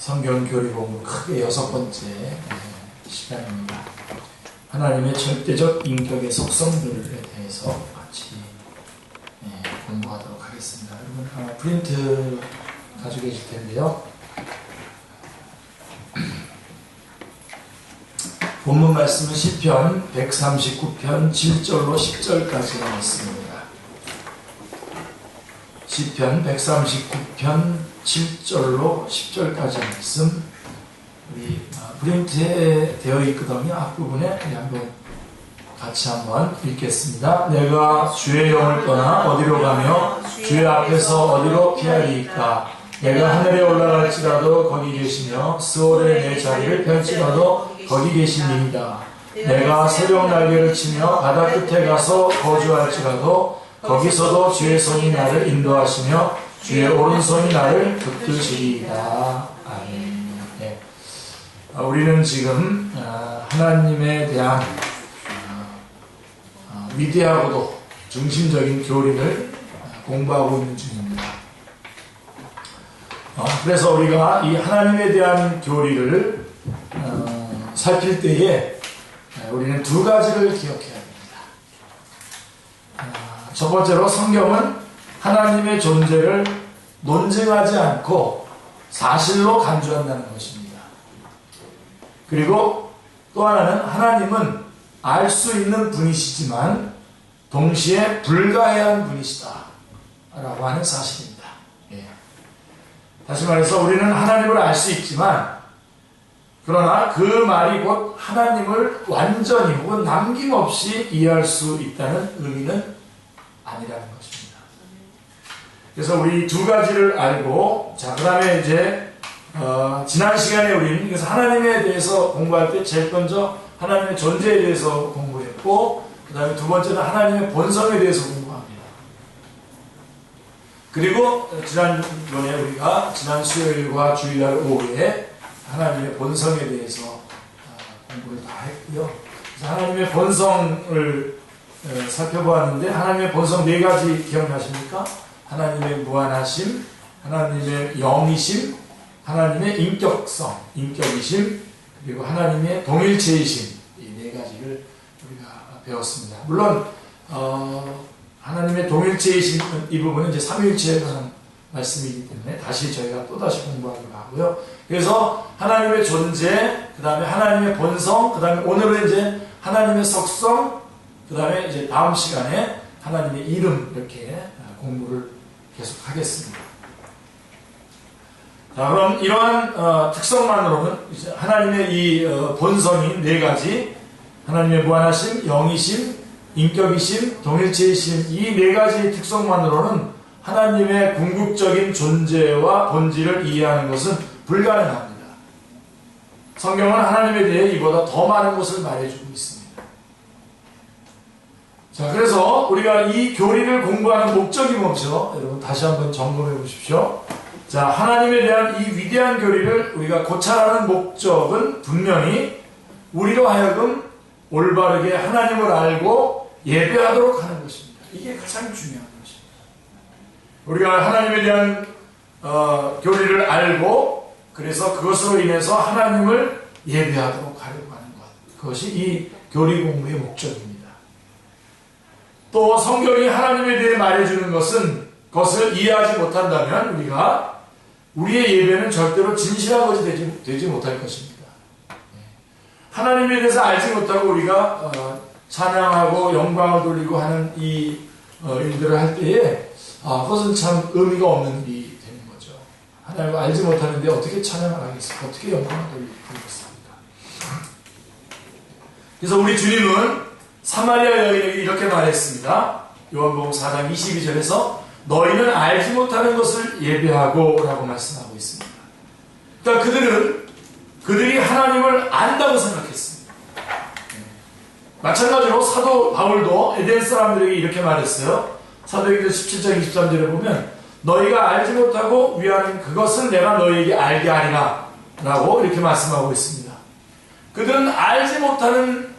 성경 교리 공부 크게 6번째 시간입니다. 하나님의 절대적 인격의 속성들에 대해서 같이 공부하도록 하겠습니다. 여러분 프린트 가지고 계실 텐데요. 본문 말씀은 시편 139편 7절로 10절까지 말씀입니다. 시편 139편 7절로 10절까지 말씀, 우리 프린트에 되어 있거든요. 앞부분에 한번 같이 한번 읽겠습니다. 내가 주의 영을 떠나 어디로 가며 주의 앞에서 어디로 피하리이까? 내가 하늘에 올라갈지라도 거기 계시며 스올에 내 자리를 펼지라도 거기 계시니이다. 내가 새벽 날개를 치며 바다 끝에 가서 거주할지라도 거기서도 주의 손이 나를 인도하시며 주의 오른손이 나를 붙드시리이다. 아멘. 네. 우리는 지금 하나님에 대한 위대하고도 중심적인 교리를 공부하고 있는 중입니다. 그래서 우리가 이 하나님에 대한 교리를 살필 때에 우리는 두 가지를 기억해야 됩니다. 첫 번째로 성경은 하나님의 존재를 논증하지 않고 사실로 간주한다는 것입니다. 그리고 또 하나는 하나님은 알 수 있는 분이시지만 동시에 불가해한 분이시다 라고 하는 사실입니다. 다시 말해서 우리는 하나님을 알 수 있지만 그러나 그 말이 곧 하나님을 완전히 혹은 남김없이 이해할 수 있다는 의미는 아니라는 것입니다. 그래서 우리 두 가지를 알고, 자, 그 다음에 이제, 지난 시간에 우리는 그래서 하나님에 대해서 공부할 때 제일 먼저 하나님의 존재에 대해서 공부했고, 그 다음에 두 번째는 하나님의 본성에 대해서 공부합니다. 그리고 지난번에 우리가 지난 수요일과 주일날 오후에 하나님의 본성에 대해서 공부를 다 했고요. 그래서 하나님의 본성을 살펴보았는데 하나님의 본성 4가지 기억나십니까? 하나님의 무한하심, 하나님의 영이심, 하나님의 인격성, 인격이심, 그리고 하나님의 동일체이심, 이 4가지를 우리가 배웠습니다. 물론 하나님의 동일체이심 이 부분은 이제 삼위일체에 관한 말씀이기 때문에 다시 저희가 또다시 공부하기로 하고요. 그래서 하나님의 존재, 그 다음에 하나님의 본성, 그 다음에 오늘은 이제 하나님의 속성, 그 다음에 이제 다음 시간에 하나님의 이름, 이렇게 공부를 계속 하겠습니다. 자, 그럼 이러한 특성만으로는 이제 하나님의 이 본성인 4가지, 하나님의 무한하심, 영이심, 인격이심, 동일체이심, 이 4가지 특성만으로는 하나님의 궁극적인 존재와 본질을 이해하는 것은 불가능합니다. 성경은 하나님에 대해 이보다 더 많은 것을 말해주고 있습니다. 자, 그래서 우리가 이 교리를 공부하는 목적이 뭐죠? 여러분 다시 한번 점검해 보십시오. 자, 하나님에 대한 이 위대한 교리를 우리가 고찰하는 목적은 분명히 우리로 하여금 올바르게 하나님을 알고 예배하도록 하는 것입니다. 이게 가장 중요한 것입니다. 우리가 하나님에 대한 교리를 알고 그래서 그것으로 인해서 하나님을 예배하도록 하려고 하는 것, 그것이 이 교리 공부의 목적입니다. 또 성경이 하나님에 대해 말해주는 것을 이해하지 못한다면 우리가 우리의 예배는 절대로 진실한 것이 되지 못할 것입니다. 하나님에 대해서 알지 못하고 우리가 찬양하고 영광을 돌리고 하는 이 일들을 할 때에 그것은 참 의미가 없는 일이 되는 거죠. 하나님을 알지 못하는데 어떻게 찬양을 하겠습니까? 어떻게 영광을 돌리겠습니까? 그래서 우리 주님은 사마리아 여인에게 이렇게 말했습니다. 요한복음 4장 22절에서 너희는 알지 못하는 것을 예배하고 라고 말씀하고 있습니다. 그러니까 그들이 하나님을 안다고 생각했습니다. 마찬가지로 사도 바울도 에덴 사람들에게 이렇게 말했어요. 사도행전 17장 23절에 보면 너희가 알지 못하고 위하는 그것을 내가 너희에게 알게 하리라 라고 이렇게 말씀하고 있습니다. 그들은 알지 못하는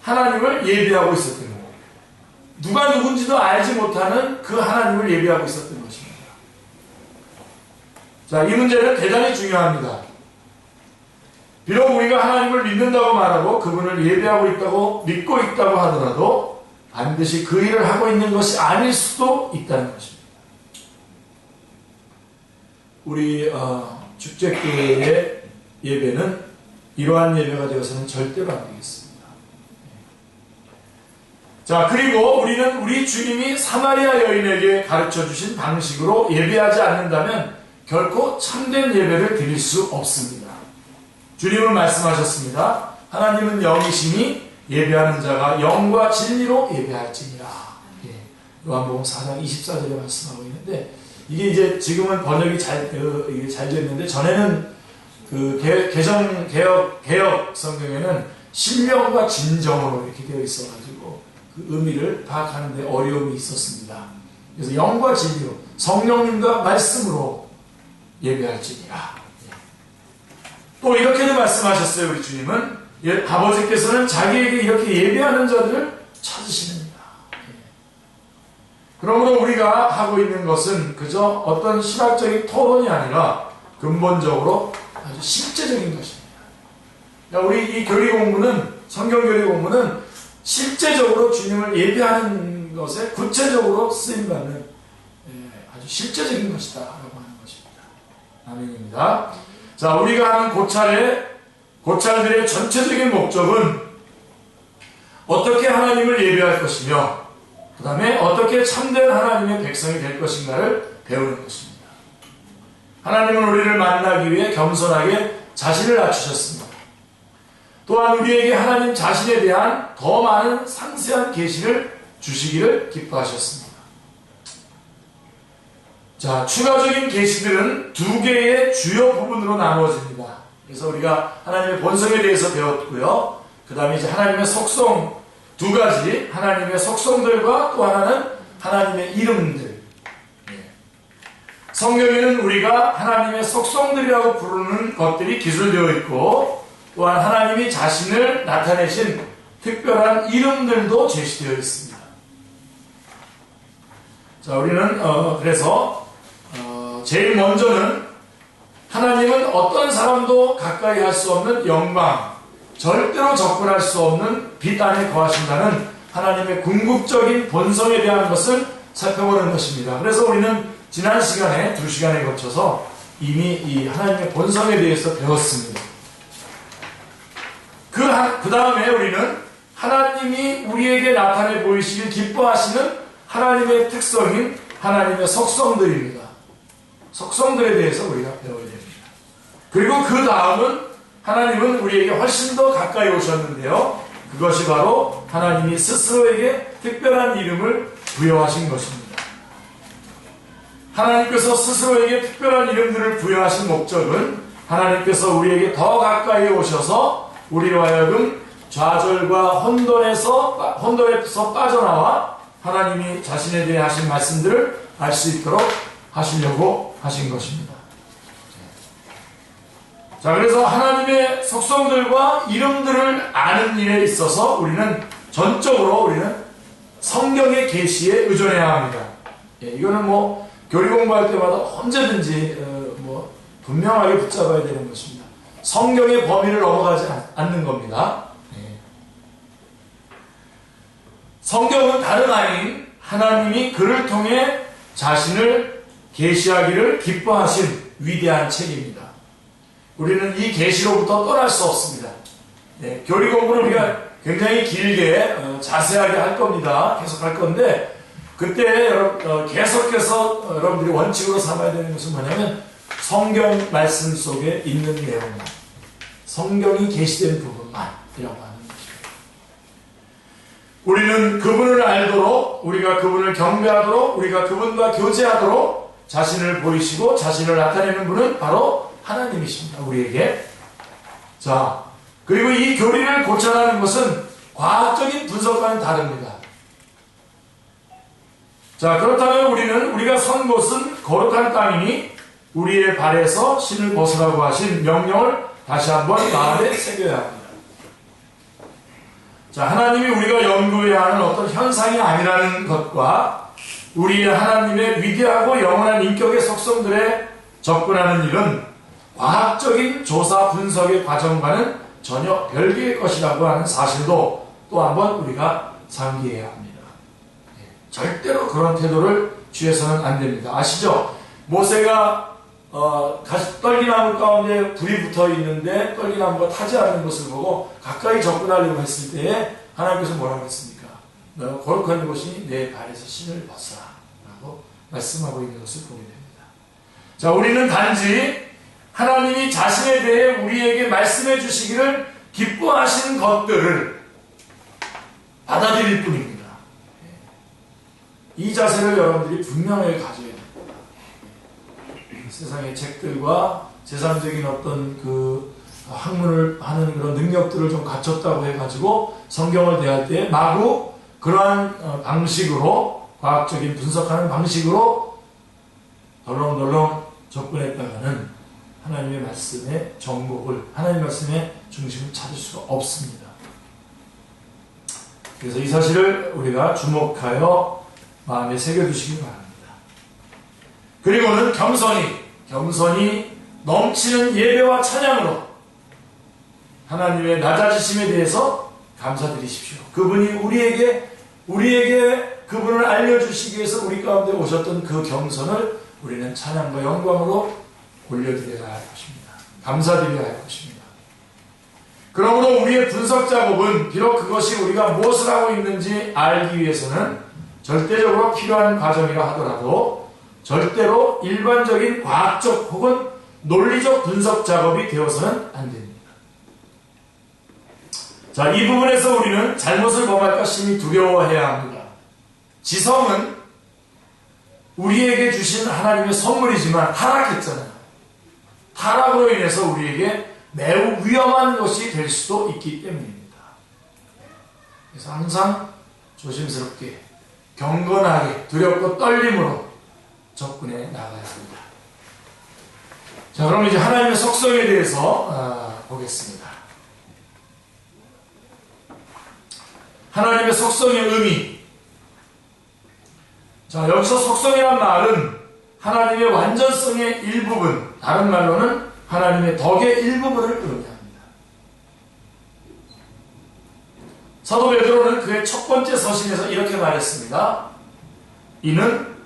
하나님을 예배하고 있었던 거예요. 누가 누군지도 알지 못하는 그 하나님을 예배하고 있었던 것입니다. 자, 이 문제는 대단히 중요합니다. 비록 우리가 하나님을 믿는다고 말하고 그분을 예배하고 있다고 믿고 있다고 하더라도 반드시 그 일을 하고 있는 것이 아닐 수도 있다는 것입니다. 우리 축제교회의 예배는 이러한 예배가 되어서는 절대로 안 되겠습니다. 자, 그리고 우리는 우리 주님이 사마리아 여인에게 가르쳐 주신 방식으로 예배하지 않는다면 결코 참된 예배를 드릴 수 없습니다. 주님은 말씀하셨습니다. 하나님은 영이시니 예배하는 자가 영과 진리로 예배할지니라. 요한복음 4장 24절에 말씀하고 있는데, 이게 이제 지금은 번역이 잘 됐는데, 전에는 개혁 성경에는 신령과 진정으로 이렇게 되어 있어가지고 그 의미를 파악하는데 어려움이 있었습니다. 그래서 영과 진리로, 성령님과 말씀으로 예배할지니라. 또 이렇게도 말씀하셨어요. 우리 주님은 아버지께서는 자기에게 이렇게 예배하는 자들을 찾으시느니라. 그러므로 우리가 하고 있는 것은 그저 어떤 신학적인 토론이 아니라 근본적으로 아주 실제적인 것입니다. 우리 이 교리 공부는, 성경 교리 공부는 실제적으로 주님을 예배하는 것에 구체적으로 쓰임받는 아주 실제적인 것이다 라고 하는 것입니다. 아멘입니다. 자, 우리가 하는 고찰들의 전체적인 목적은 어떻게 하나님을 예배할 것이며 그 다음에 어떻게 참된 하나님의 백성이 될 것인가를 배우는 것입니다. 하나님은 우리를 만나기 위해 겸손하게 자신을 낮추셨습니다. 또한 우리에게 하나님 자신에 대한 더 많은 상세한 계시를 주시기를 기뻐하셨습니다. 자, 추가적인 계시들은 두 개의 주요 부분으로 나누어집니다. 그래서 우리가 하나님의 본성에 대해서 배웠고요. 그 다음에 이제 하나님의 속성 두 가지, 하나님의 속성들과 또 하나는 하나님의 이름들. 성경에는 우리가 하나님의 속성들이라고 부르는 것들이 기술되어 있고, 또한 하나님이 자신을 나타내신 특별한 이름들도 제시되어 있습니다. 자, 우리는 그래서 제일 먼저는 하나님은 어떤 사람도 가까이 할 수 없는 영광, 절대로 접근할 수 없는 빛 안에 거하신다는 하나님의 궁극적인 본성에 대한 것을 살펴보는 것입니다. 그래서 우리는 지난 시간에 2시간에 거쳐서 이미 이 하나님의 본성에 대해서 배웠습니다. 그 다음에 우리는 하나님이 우리에게 나타내 보이시길 기뻐하시는 하나님의 특성인 하나님의 속성들입니다. 속성들에 대해서 우리가 배워야 됩니다. 그리고 그 다음은 하나님은 우리에게 훨씬 더 가까이 오셨는데요. 그것이 바로 하나님이 스스로에게 특별한 이름을 부여하신 것입니다. 하나님께서 스스로에게 특별한 이름들을 부여하신 목적은 하나님께서 우리에게 더 가까이 오셔서 우리로 하여금 좌절과 혼돈에서 빠져나와 하나님이 자신에 대해 하신 말씀들을 알 수 있도록 하시려고 하신 것입니다. 자, 그래서 하나님의 속성들과 이름들을 아는 일에 있어서 우리는 전적으로 성경의 계시에 의존해야 합니다. 이거는 교리 공부할 때마다 언제든지 분명하게 붙잡아야 되는 것입니다. 성경의 범위를 넘어가지 않는 겁니다. 성경은 다름 아닌 하나님이 그를 통해 자신을 계시하기를 기뻐하신 위대한 책입니다. 우리는 이 계시로부터 떠날 수 없습니다. 교리 공부는 우리가 굉장히 길게 자세하게 할 겁니다. 계속 할 건데, 그때 계속해서 여러분들이 원칙으로 삼아야 되는 것은 뭐냐면 성경 말씀 속에 있는 내용만, 성경이 계시된 부분만이라고 하는 것입니다. 우리는 그분을 알도록, 우리가 그분을 경배하도록, 우리가 그분과 교제하도록 자신을 보이시고 자신을 나타내는 분은 바로 하나님이십니다. 우리에게. 자, 그리고 이 교리를 고찰하는 것은 과학적인 분석과는 다릅니다. 자, 그렇다면 우리가 선 곳은 거룩한 땅이니 우리의 발에서 신을 벗으라고 하신 명령을 다시 한번 마음에 새겨야 합니다. 자, 하나님이 우리가 연구해야 하는 어떤 현상이 아니라는 것과 우리의 하나님의 위대하고 영원한 인격의 속성들에 접근하는 일은 과학적인 조사 분석의 과정과는 전혀 별개의 것이라고 하는 사실도 또 한번 우리가 상기해야 합니다. 절대로 그런 태도를 취해서는 안 됩니다. 아시죠? 모세가 떨기나무 가운데 불이 붙어 있는데 떨기나무가 타지 않는 것을 보고 가까이 접근하려고 했을 때에 하나님께서 뭐라고 했습니까? 너 거룩한 곳이 내 발에서 신을 벗어라 라고 말씀하고 있는 것을 보게 됩니다. 자, 우리는 단지 하나님이 자신에 대해 우리에게 말씀해 주시기를 기뻐하시는 것들을 받아들일 뿐입니다. 이 자세를 여러분들이 분명하게 가져야 됩니다. 세상의 책들과 제3적인 어떤 그 학문을 하는 그런 능력들을 좀 갖췄다고 해가지고 성경을 대할 때 마구 그러한 방식으로, 과학적인 분석하는 방식으로 덜렁덜렁 접근했다가는 하나님의 말씀의 정복을, 하나님의 말씀의 중심을 찾을 수가 없습니다. 그래서 이 사실을 우리가 주목하여 마음에 새겨두시기 바랍니다. 그리고는 겸손히 넘치는 예배와 찬양으로 하나님의 낮아지심에 대해서 감사드리십시오. 그분이 우리에게 그분을 알려주시기 위해서 우리 가운데 오셨던 그 겸손을 우리는 찬양과 영광으로 올려드려야 할 것입니다. 감사드려야 할 것입니다. 그러므로 우리의 분석 작업은 비록 그것이 우리가 무엇을 하고 있는지 알기 위해서는 절대적으로 필요한 과정이라 하더라도 절대로 일반적인 과학적 혹은 논리적 분석 작업이 되어서는 안 됩니다. 자, 이 부분에서 우리는 잘못을 범할까 심히 두려워해야 합니다. 지성은 우리에게 주신 하나님의 선물이지만 타락했잖아요. 타락으로 인해서 우리에게 매우 위험한 것이 될 수도 있기 때문입니다. 그래서 항상 조심스럽게, 경건하게, 두렵고 떨림으로 접근해 나가야 합니다. 자, 그럼 이제 하나님의 속성에 대해서 보겠습니다. 하나님의 속성의 의미. 자, 여기서 속성이란 말은 하나님의 완전성의 일부분, 다른 말로는 하나님의 덕의 일부분을 의미합니다. 사도 베드로는 그의 첫 번째 서신에서 이렇게 말했습니다. 이는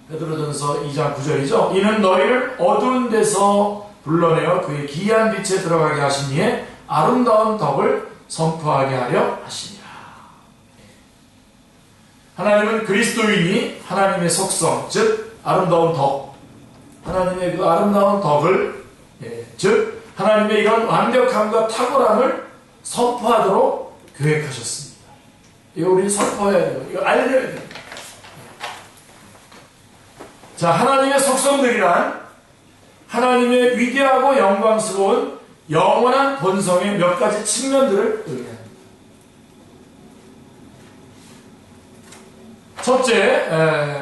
베드로전서 2장 9절이죠. 이는 너희를 어두운 데서 불러내어 그의 기이한 빛에 들어가게 하신 이의 아름다운 덕을 선포하게 하려 하시니라. 하나님은 그리스도인이 하나님의 속성, 즉 아름다운 덕, 하나님의 그 아름다운 덕을, 즉 하나님의 이런 완벽함과 탁월함을 선포하도록 계획하셨습니다. 이거 우리 선포해야 돼요. 이거 알려야 돼요. 자, 하나님의 속성들이란 하나님의 위대하고 영광스러운 영원한 본성의 몇 가지 측면들을 의미합니다. 첫째,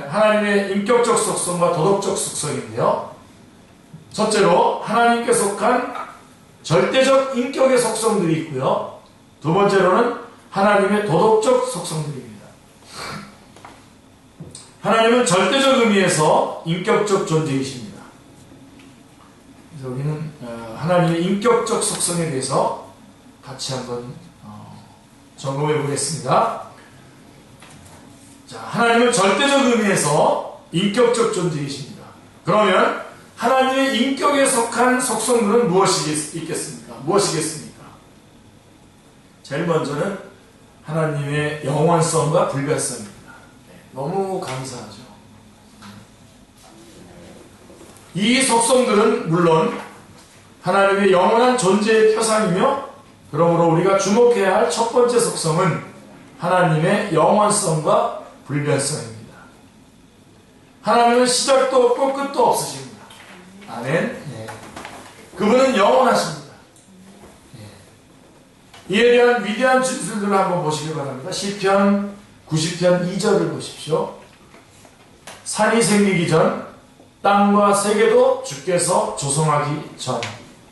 하나님의 인격적 속성과 도덕적 속성인데요. 첫째로 하나님께 속한 절대적 인격의 속성들이 있고요. 두 번째로는 하나님의 도덕적 속성들입니다. 하나님은 절대적 의미에서 인격적 존재이십니다. 그래서 우리는 하나님의 인격적 속성에 대해서 같이 한번 점검해 보겠습니다. 자, 하나님은 절대적 의미에서 인격적 존재이십니다. 그러면 하나님의 인격에 속한 속성들은 무엇이겠습니까? 제일 먼저는 하나님의 영원성과 불변성입니다. 너무 감사하죠. 이 속성들은 물론 하나님의 영원한 존재의 표상이며, 그러므로 우리가 주목해야 할 첫 번째 속성은 하나님의 영원성과 불변성입니다. 하나님은 시작도 없고 끝도 없으십니다. 아멘. 그분은 영원하십니다. 이에 대한 위대한 진술들을 한번 보시기 바랍니다. 시편 90편 2절을 보십시오. 산이 생기기 전, 땅과 세계도 주께서 조성하기 전,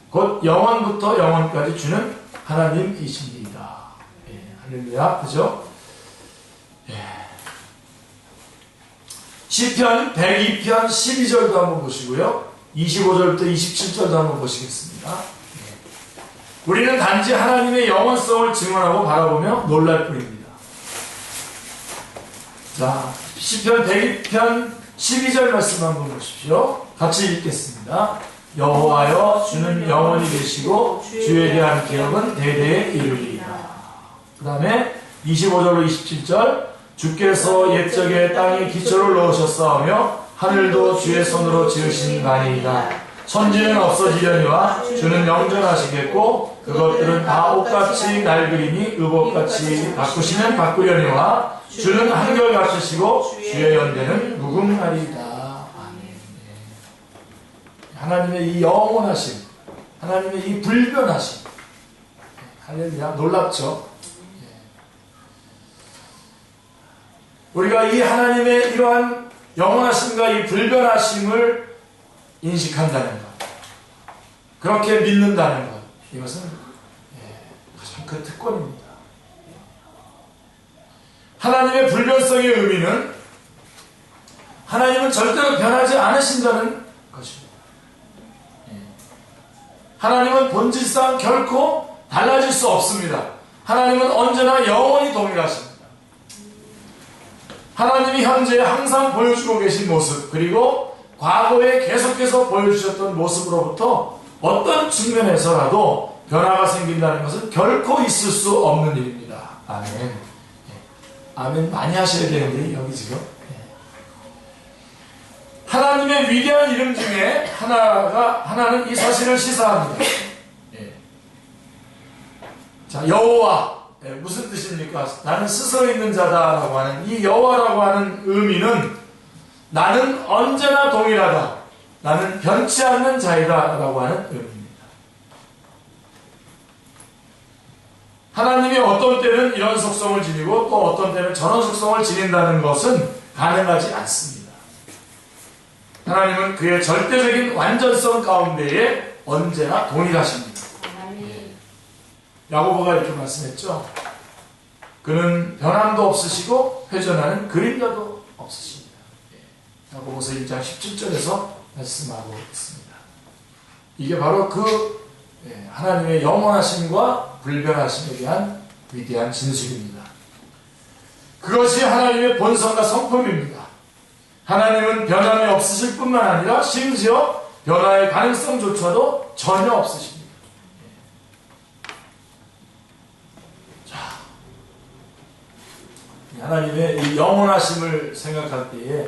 곧 영원부터 영원까지 주는 하나님이십니다. 할렐루야. 그죠? 시편 102편 12절도 한번 보시고요. 25절부터 27절도 한번 보시겠습니다. 우리는 단지 하나님의 영원성을 증언하고 바라보며 놀랄 뿐입니다. 자, 시편 102편 12절 말씀 한번 보십시오. 같이 읽겠습니다. 여호와여 주는 영원히 계시고 주에 대한 기억은 대대에 이르리이다. 그 다음에 25절로 27절 주께서 옛적에 땅에 기초를 넣으셨사오며 하늘도 주의 손으로 지으신 바니이다. 천지는 없어지려니와 주는 영전하시겠고 그것들은 다 옷같이 낡으리니 의복같이 바꾸시면 바꾸려니와 주는 한결같으시고 주의 연대는 무궁하리이다. 하나님의 이 영원하심, 하나님의 이 불변하심, 할렐루야, 놀랍죠? 우리가 이 하나님의 이러한 영원하심과 이 불변하심을 인식한다는 것, 그렇게 믿는다는 것, 이것은 가장 큰 특권입니다. 하나님의 불변성의 의미는 하나님은 절대로 변하지 않으신다는 것입니다. 하나님은 본질상 결코 달라질 수 없습니다. 하나님은 언제나 영원히 동일하십니다. 하나님이 현재 항상 보여주고 계신 모습, 그리고 과거에 계속해서 보여주셨던 모습으로부터 어떤 측면에서라도 변화가 생긴다는 것은 결코 있을 수 없는 일입니다. 아멘. 아멘 많이 하셔야 되는데 여기 지금 하나님의 위대한 이름 중에 하나는 이 사실을 시사합니다. 자, 여호와, 무슨 뜻입니까? 나는 스스로 있는 자다라고 하는 이 여호와라고 하는 의미는 나는 언제나 동일하다, 나는 변치 않는 자이다라고 하는 의미입니다. 하나님이 어떤 때는 이런 속성을 지니고 또 어떤 때는 저런 속성을 지닌다는 것은 가능하지 않습니다. 하나님은 그의 절대적인 완전성 가운데에 언제나 동일하십니다. 야고보가 이렇게 말씀했죠. 그는 변함도 없으시고 회전하는 그림자도 없으십니다. 야고보서 1장 17절에서 말씀하고 있습니다. 이게 바로 그 하나님의 영원하심과 불변하심에 대한 위대한 진술입니다. 그것이 하나님의 본성과 성품입니다. 하나님은 변함이 없으실 뿐만 아니라 심지어 변화의 가능성조차도 전혀 없으십니다. 자, 하나님의 이 영원하심을 생각할 때에,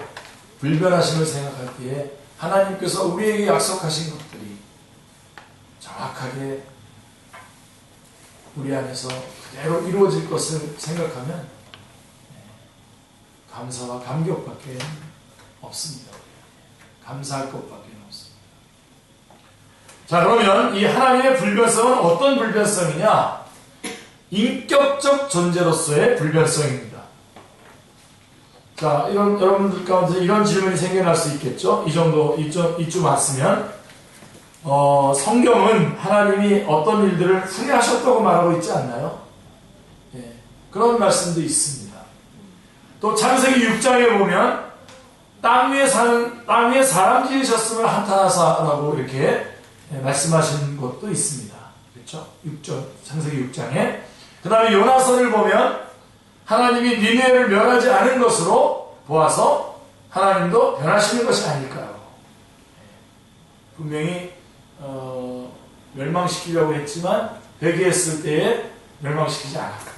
불변하심을 생각할 때에 하나님께서 우리에게 약속하신 것들이 정확하게 우리 안에서 그대로 이루어질 것을 생각하면 감사와 감격밖에 없습니다. 감사할 것밖에 없습니다. 자, 그러면 이 하나님의 불변성은 어떤 불변성이냐? 인격적 존재로서의 불변성입니다. 자, 여러분들 가운데 이런 질문이 생겨날 수 있겠죠? 이쯤 왔으면, 성경은 하나님이 어떤 일들을 후회하셨다고 말하고 있지 않나요? 예, 그런 말씀도 있습니다. 또 창세기 6장에 보면, 땅 위에 사람 지으셨음을 한탄하사라고 이렇게 말씀하신 것도 있습니다. 그렇죠? 창세기 6장에. 그 다음에 요나서를 보면 하나님이 니느웨를 멸하지 않은 것으로 보아서 하나님도 변하시는 것이 아닐까요? 분명히 멸망시키려고 했지만 회개했을 때에 멸망시키지 않았다.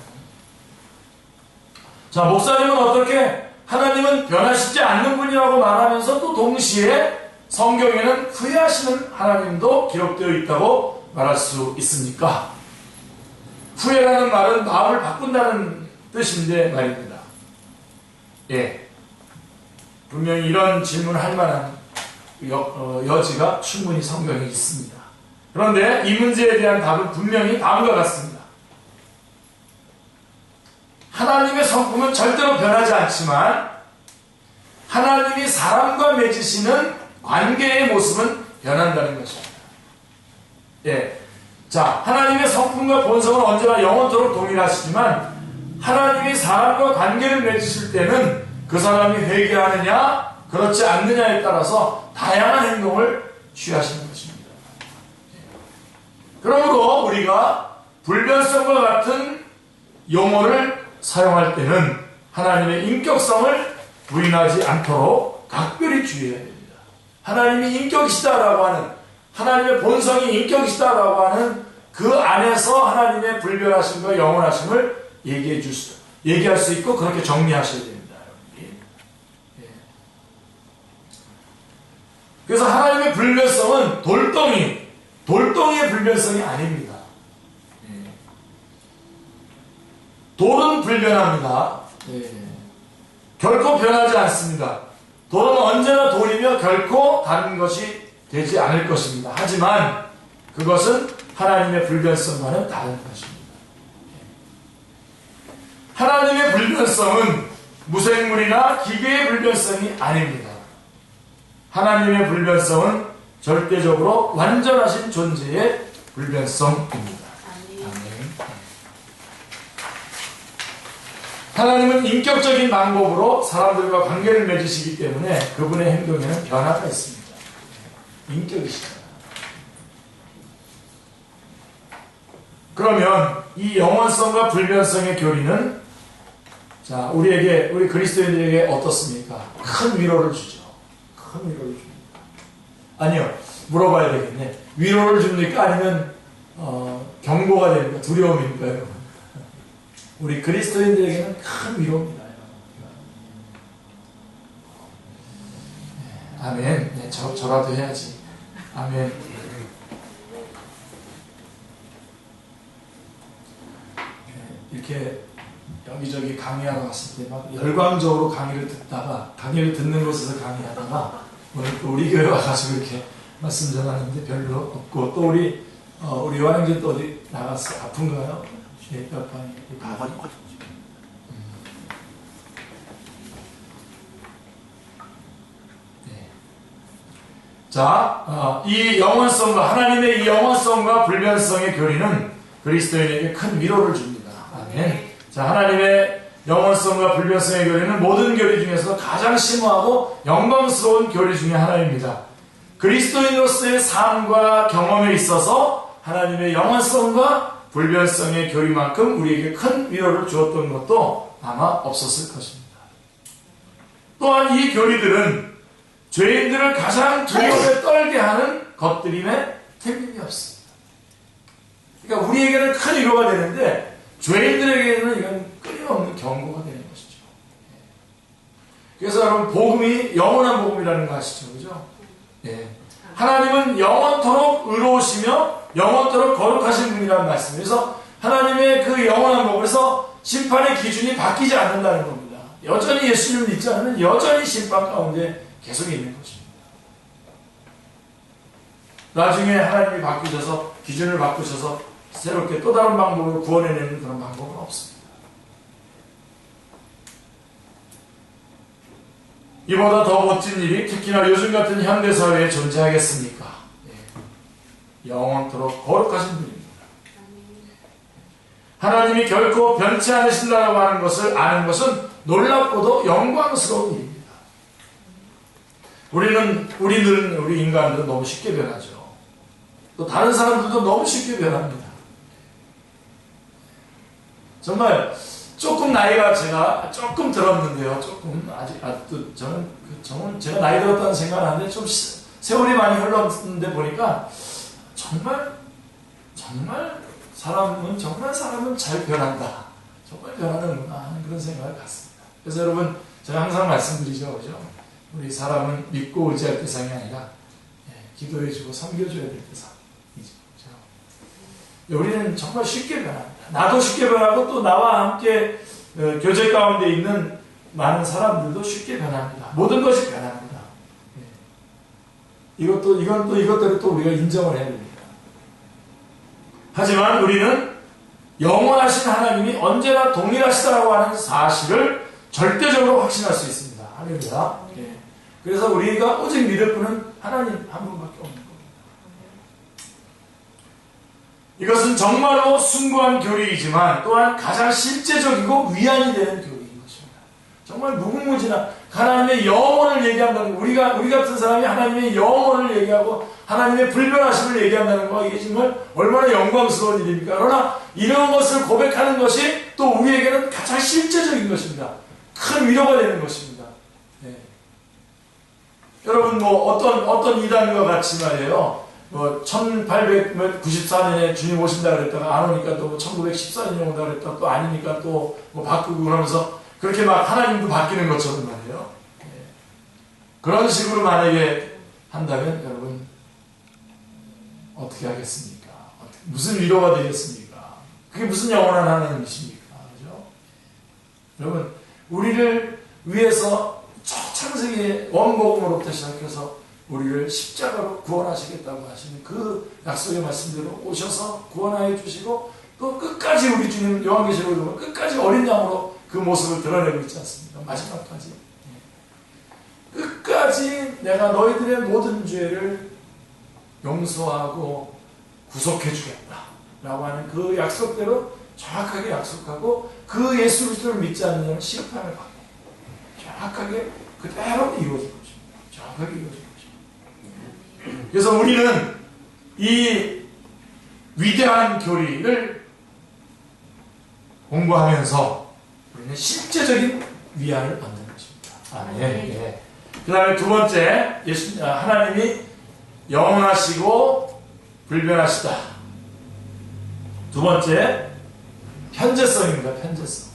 자, 목사님은 어떻게 하나님은 변하시지 않는 분이라고 말하면서 또 동시에 성경에는 후회하시는 하나님도 기록되어 있다고 말할 수 있습니까? 후회라는 말은 마음을 바꾼다는 뜻인데 말입니다. 예, 분명히 이런 질문을 할 만한 여지가 충분히 성경에 있습니다. 그런데 이 문제에 대한 답은 분명히 다음과 같습니다. 하나님의 성품은 절대로 변하지 않지만 하나님이 사람과 맺으시는 관계의 모습은 변한다는 것입니다. 예. 자, 하나님의 성품과 본성은 언제나 영원토록 동일하시지만 하나님이 사람과 관계를 맺으실 때는 그 사람이 회개하느냐 그렇지 않느냐에 따라서 다양한 행동을 취하신 것입니다. 그러므로 우리가 불변성과 같은 용어를 사용할 때는 하나님의 인격성을 부인하지 않도록 각별히 주의해야 됩니다. 하나님이 인격이시다라고 하는, 하나님의 본성이 인격이시다라고 하는 그 안에서 하나님의 불변하심과 영원하심을 얘기할 수 있고 그렇게 정리하셔야 됩니다. 그래서 하나님의 불변성은 돌덩이의 불변성이 아닙니다. 돌은 불변합니다. 결코 변하지 않습니다. 돌은 언제나 돌이며 결코 다른 것이 되지 않을 것입니다. 하지만 그것은 하나님의 불변성과는 다른 것입니다. 하나님의 불변성은 무생물이나 기계의 불변성이 아닙니다. 하나님의 불변성은 절대적으로 완전하신 존재의 불변성입니다. 아멘. 하나님은 인격적인 방법으로 사람들과 관계를 맺으시기 때문에 그분의 행동에는 변화가 있습니다. 인격이시다. 그러면 이 영원성과 불변성의 교리는 우리 그리스도인들에게 어떻습니까? 큰 위로를 주죠. 큰 위로를 줍니다. 아니요, 물어봐야 되겠네. 위로를 줍니까? 아니면 경고가 됩니까? 두려움입니까? 여러분? 우리 그리스도인들에게는 큰 위로입니다. 아멘. 네, 저라도 해야지. 아멘. 이렇게 여기저기 강의하러 갔을 때 막 열광적으로 강의를 듣는 곳에서 강의하다가 오늘 또 우리 교회 와가지고 이렇게 말씀 전하는데 별로 없고, 또 우리 요한형제 또 어디 나갔어? 아픈가요? 뇌뼈판이 자, 이 영원성과 하나님의 이 영원성과 불변성의 교리는 그리스도인에게 큰 위로를 줍니다. 아멘. 자, 하나님의 영원성과 불변성의 교리는 모든 교리 중에서도 가장 심오하고 영광스러운 교리 중에 하나입니다. 그리스도인으로서의 삶과 경험에 있어서 하나님의 영원성과 불변성의 교리만큼 우리에게 큰 위로를 주었던 것도 아마 없었을 것입니다. 또한 이 교리들은 죄인들을 가장 두려움에 떨게 하는 것들임에 틀림이 없습니다. 그러니까 우리에게는 큰 위로가 되는데 죄인들에게는 이건 끊임없는 경고가 되는 것이죠. 그래서 여러분, 복음이 영원한 복음이라는 거 아시죠? 그죠? 예. 하나님은 영원토록 의로우시며 영원토록 거룩하신 분이라는 말씀. 그래서 하나님의 그 영원한 복음에서 심판의 기준이 바뀌지 않는다는 겁니다. 여전히 예수님을 믿지 않으면 여전히 심판 가운데 계속 있는 것입니다. 나중에 하나님이 바뀌셔서 기준을 바꾸셔서 새롭게 또 다른 방법으로 구원해내는 그런 방법은 없습니다. 이보다 더 멋진 일이 특히나 요즘 같은 현대사회에 존재하겠습니까? 영원토록 거룩하신 분입니다. 하나님이 결코 변치 않으신다고 하는 것을 아는 것은 놀랍고도 영광스러운 일입니다. 우리 인간들은 너무 쉽게 변하죠. 또 다른 사람들도 너무 쉽게 변합니다. 정말 조금 나이가 제가 조금 들었는데요. 아직도 저는 제가 나이 들었다는 생각을 하는데 좀 세월이 많이 흘렀는데 보니까 정말 사람은 잘 변한다. 정말 변하는구나 하는 그런 생각을 갖습니다. 그래서 여러분, 제가 항상 말씀드리죠. 그죠? 우리 사람은 믿고 의지할 대상이 아니라 기도해주고 섬겨줘야 될 대상이죠. 우리는 정말 쉽게 변합니다. 나도 쉽게 변하고 또 나와 함께 교제 가운데 있는 많은 사람들도 쉽게 변합니다. 모든 것이 변합니다. 이것대로 또 우리가 인정을 해야 됩니다. 하지만 우리는 영원하신 하나님이 언제나 동일하시다라고 하는 사실을 절대적으로 확신할 수 있습니다. 할렐루야. 그래서 우리가 오직 믿을 분은 하나님 한 분밖에 없는 겁니다. 이것은 정말로 숭고한 교리이지만 또한 가장 실제적이고 위안이 되는 교리인 것입니다. 정말 무궁무진한 하나님의 영원을 얘기한다는 거. 우리 같은 사람이 하나님의 영원을 얘기하고 하나님의 불변하심을 얘기한다는 거, 이게 정말 얼마나 영광스러운 일입니까? 그러나 이런 것을 고백하는 것이 또 우리에게는 가장 실제적인 것입니다. 큰 위로가 되는 것입니다. 네. 여러분 어떤 이단과 같이 말이에요. 1894년에 주님 오신다 그랬다가 안 오니까 또 1914년에 온다 그랬다가 또 아니니까 또 바꾸고 그러면서 그렇게 막 하나님도 바뀌는 것처럼 말이에요. 네. 그런 식으로 만약에 한다면 여러분 어떻게 하겠습니까? 무슨 위로가 되겠습니까? 그게 무슨 영원한 하나님이십니까? 그죠? 여러분, 우리를 위해서 창세기의 원복음으로부터 시작해서 우리를 십자가로 구원하시겠다고 하시는 그 약속의 말씀대로 오셔서 구원하여 주시고 또 끝까지 우리 주님 요한계시록에 보면 끝까지 어린 양으로 그 모습을 드러내고 있지 않습니까? 마지막까지. 끝까지 내가 너희들의 모든 죄를 용서하고 구속해 주겠다 라고 하는 그 약속대로 정확하게 약속하고 그 예수 그리스도를 믿지 않는 자는 심판을 받고 정확하게 그대로 이루어진 것입니다. 정확하게 이루어진 것입니다. 그래서 우리는 이 위대한 교리를 공부하면서 우리는 실제적인 위안을 받는 것입니다. 아멘. 네. 그 다음에 두 번째, 하나님이 영원하시고 불변하시다. 두 번째, 현재성입니다. 현재성.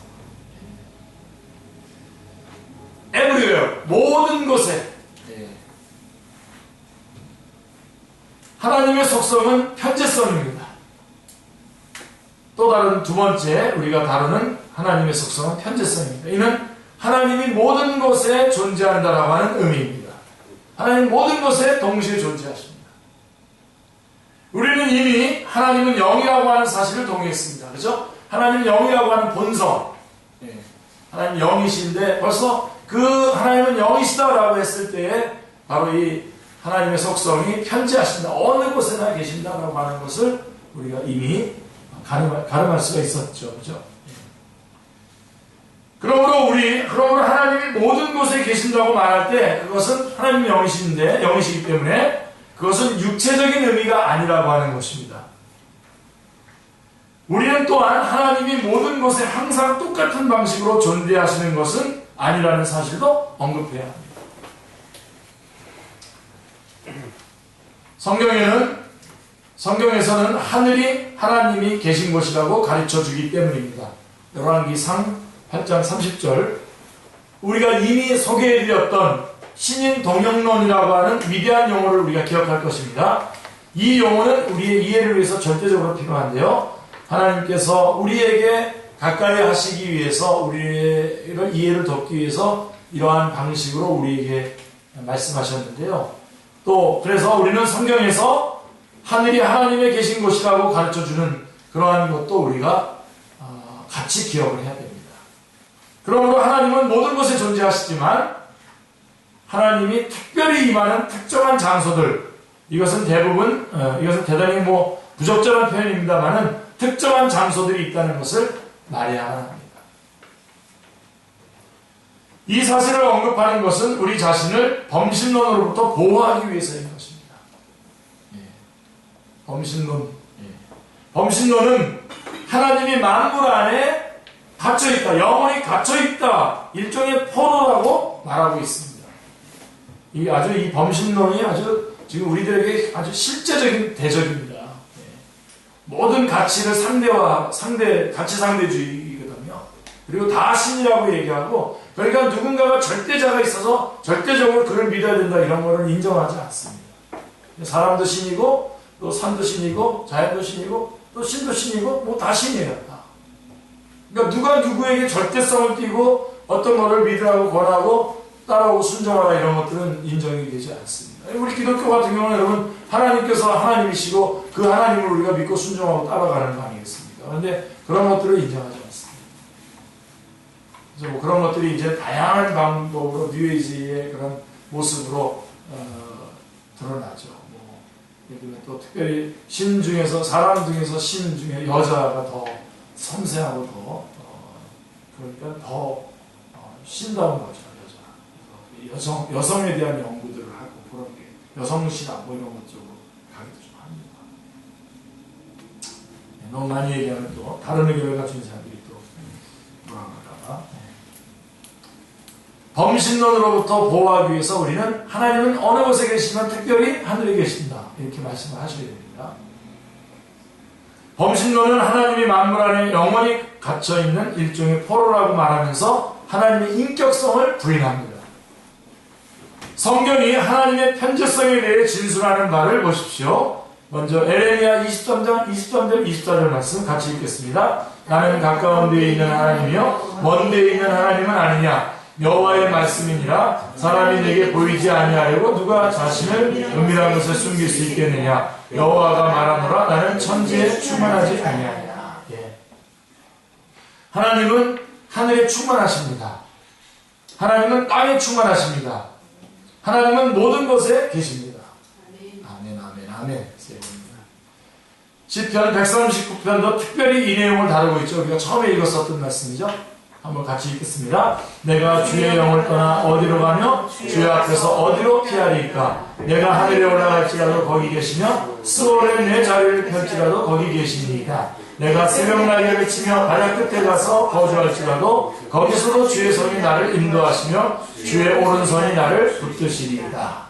everywhere, 모든 곳에 하나님의 속성은 현재성입니다. 또 다른 두 번째 우리가 다루는 하나님의 속성은 현재성입니다. 이는 하나님이 모든 곳에 존재한다라고 하는 의미입니다. 하나님 모든 곳에 동시에 존재하십니다. 우리는 이미 하나님은 영이라고 하는 사실을 동의했습니다. 그렇죠? 하나님은 영이라고 하는 본성. 하나님 영이신데 벌써 그 하나님은 영이시다라고 했을 때에 바로 이 하나님의 속성이 현재하신다. 어느 곳에나 계신다라고 하는 것을 우리가 이미 가늠할 수가 있었죠. 그렇죠? 그러므로 하나님이 모든 곳에 계신다고 말할 때 그것은 하나님 영이시기 때문에 그것은 육체적인 의미가 아니라고 하는 것입니다. 우리는 또한 하나님이 모든 곳에 항상 똑같은 방식으로 존재하시는 것은 아니라는 사실도 언급해야 합니다. 성경에서는 하늘이 하나님이 계신 곳이라고 가르쳐 주기 때문입니다. 열왕기상 8장 30절, 우리가 이미 소개해드렸던 신인 동영론이라고 하는 위대한 용어를 우리가 기억할 것입니다. 이 용어는 우리의 이해를 위해서 절대적으로 필요한데요. 하나님께서 우리에게 가까이 하시기 위해서 우리를 이해를 돕기 위해서 이러한 방식으로 우리에게 말씀하셨는데요. 또 그래서 우리는 성경에서 하늘이 하나님의 계신 곳이라고 가르쳐주는 그러한 것도 우리가 같이 기억을 해야 됩니다. 그러므로 하나님은 모든 곳에 존재하시지만 하나님이 특별히 임하는 특정한 장소들, 이것은 대단히 부적절한 표현입니다만은 특정한 장소들이 있다는 것을 말해야만 합니다. 이 사실을 언급하는 것은 우리 자신을 범신론으로부터 보호하기 위해서인 것입니다. 범신론은 하나님이 만물 안에 갇혀있다, 영원히 갇혀있다, 일종의 포로라고 말하고 있습니다. 이 범신론이 지금 우리들에게 아주 실제적인 대적입니다. 모든 가치를 가치 상대주의거든요. 그리고 다 신이라고 얘기하고, 그러니까 누군가가 절대자가 있어서 절대적으로 그를 믿어야 된다, 이런 거를 인정하지 않습니다. 사람도 신이고, 또 산도 신이고, 자연도 신이고, 또 신도 신이고, 다 신이에요. 다. 그러니까 누가 누구에게 절대성을 띠고 어떤 거를 믿으라고 권하고 따라오고 순종하라, 이런 것들은 인정이 되지 않습니다. 우리 기독교 같은 경우는 여러분, 하나님께서 하나님이시고 그 하나님을 우리가 믿고 순종하고 따라가는 거 아니겠습니까? 그런데 그런 것들을 인정하지 않습니다. 그래서 그런 것들이 이제 다양한 방법으로 뉴에이지의 그런 모습으로 드러나죠. 예를 들면 또 특별히 신 중에서, 사람 중에서 신 중에 여자가 더 섬세하고 그러니까 더 쉰다운 거죠, 여성에 대한 연구들을 하고 그런 게 여성신학 뭐 이런 것 쪽으로 가기도 좀 합니다. 너무 많이 얘기하면 또 다른 의견을 가진 사람들이 또 뭐라고 할까. 범신론으로부터 보호하기 위해서 우리는 하나님은 어느 곳에 계시면 특별히 하늘에 계신다 이렇게 말씀을 하셔야 됩니다. 범신론은 하나님이 만물 안에 영원히 갇혀있는 일종의 포로라고 말하면서 하나님의 인격성을 부인합니다. 성경이 하나님의 편재성에 대해 진술하는 바를 보십시오. 먼저 에레미야 23장 23절 24절 말씀 같이 읽겠습니다. 나는 가까운 데에 있는 하나님이요 먼 데에 있는 하나님은 아니냐. 여호와의 말씀이니라. 사람이 내게 보이지 아니하려고 누가 자신을 은밀한 것을 숨길 수 있겠느냐. 여호와가 말하노라. 나는 천지에 충만하지 아니하냐. 하나님은 하늘에 충만하십니다. 하나님은 땅에 충만하십니다. 하나님은 모든 것에 계십니다. 아멘, 아멘, 아멘. 시편 139편도 특별히 이 내용을 다루고 있죠. 우리가 처음에 읽었었던 말씀이죠. 한번 같이 읽겠습니다. 내가 주의 영을 떠나 어디로 가며 주의 앞에서 어디로 피하리까. 내가 하늘에 올라갈지라도 거기 계시며 스올에 내 자리를 펼지라도 거기 계시니까. 내가 새벽 날개를 치며 바다 끝에 가서 거주할지라도 거기서도 주의 손이 나를 인도하시며 주의 오른손이 나를 붙드시리이다.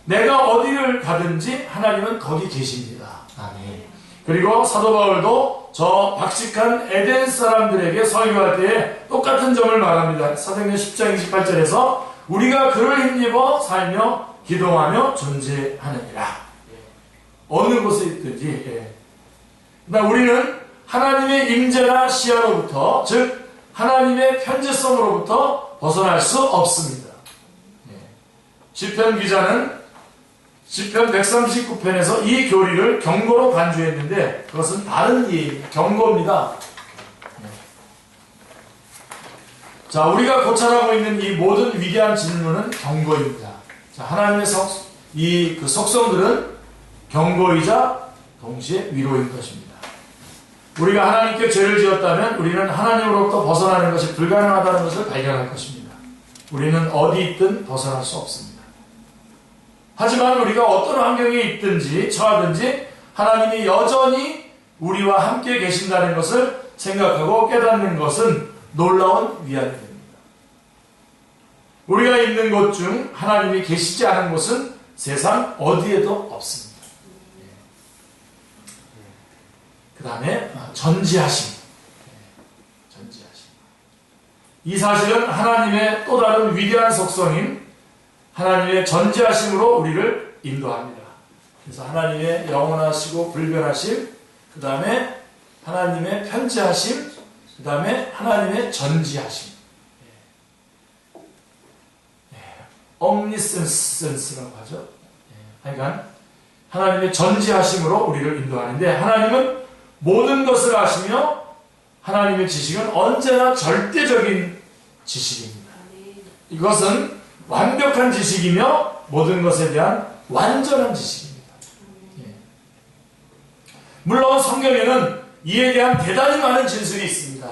내가 어디를 가든지 하나님은 거기 계십니다. 아멘. 그리고 사도 바울도 저 박식한 에덴 사람들에게 설교할 때에 똑같은 점을 말합니다. 사도행전 10장 28절에서 우리가 그를 힘입어 살며 기도하며 존재하느니라. 어느 곳에 있든지. 그러니까 우리는 하나님의 임재나 시야로부터, 즉 하나님의 편재성으로부터 벗어날 수 없습니다. 시편 기자는 시편 139편에서 이 교리를 경고로 간주했는데 그것은 다른 이해입니다. 경고입니다. 자, 우리가 고찰하고 있는 이 모든 위대한 진리는 경고입니다. 자, 하나님의 그 속성들은 경고이자 동시에 위로인 것입니다. 우리가 하나님께 죄를 지었다면 우리는 하나님으로부터 벗어나는 것이 불가능하다는 것을 발견할 것입니다. 우리는 어디 있든 벗어날 수 없습니다. 하지만 우리가 어떤 환경에 있든지 처하든지 하나님이 여전히 우리와 함께 계신다는 것을 생각하고 깨닫는 것은 놀라운 위안이 됩니다. 우리가 있는 곳 중 하나님이 계시지 않은 곳은 세상 어디에도 없습니다. 그 다음에 전지하심. 이 사실은 하나님의 또 다른 위대한 속성인 하나님의 전지하심으로 우리를 인도합니다. 그래서 하나님의 영원하시고 불변하심, 그 다음에 하나님의 편지하심, 그 다음에 하나님의 전지하심. omnisense라고 하죠. 그러니까 하나님의 전지하심으로 우리를 인도하는데 하나님은 모든 것을 아시며 하나님의 지식은 언제나 절대적인 지식입니다. 이것은 완벽한 지식이며 모든 것에 대한 완전한 지식입니다. 물론 성경에는 이에 대한 대단히 많은 진술이 있습니다.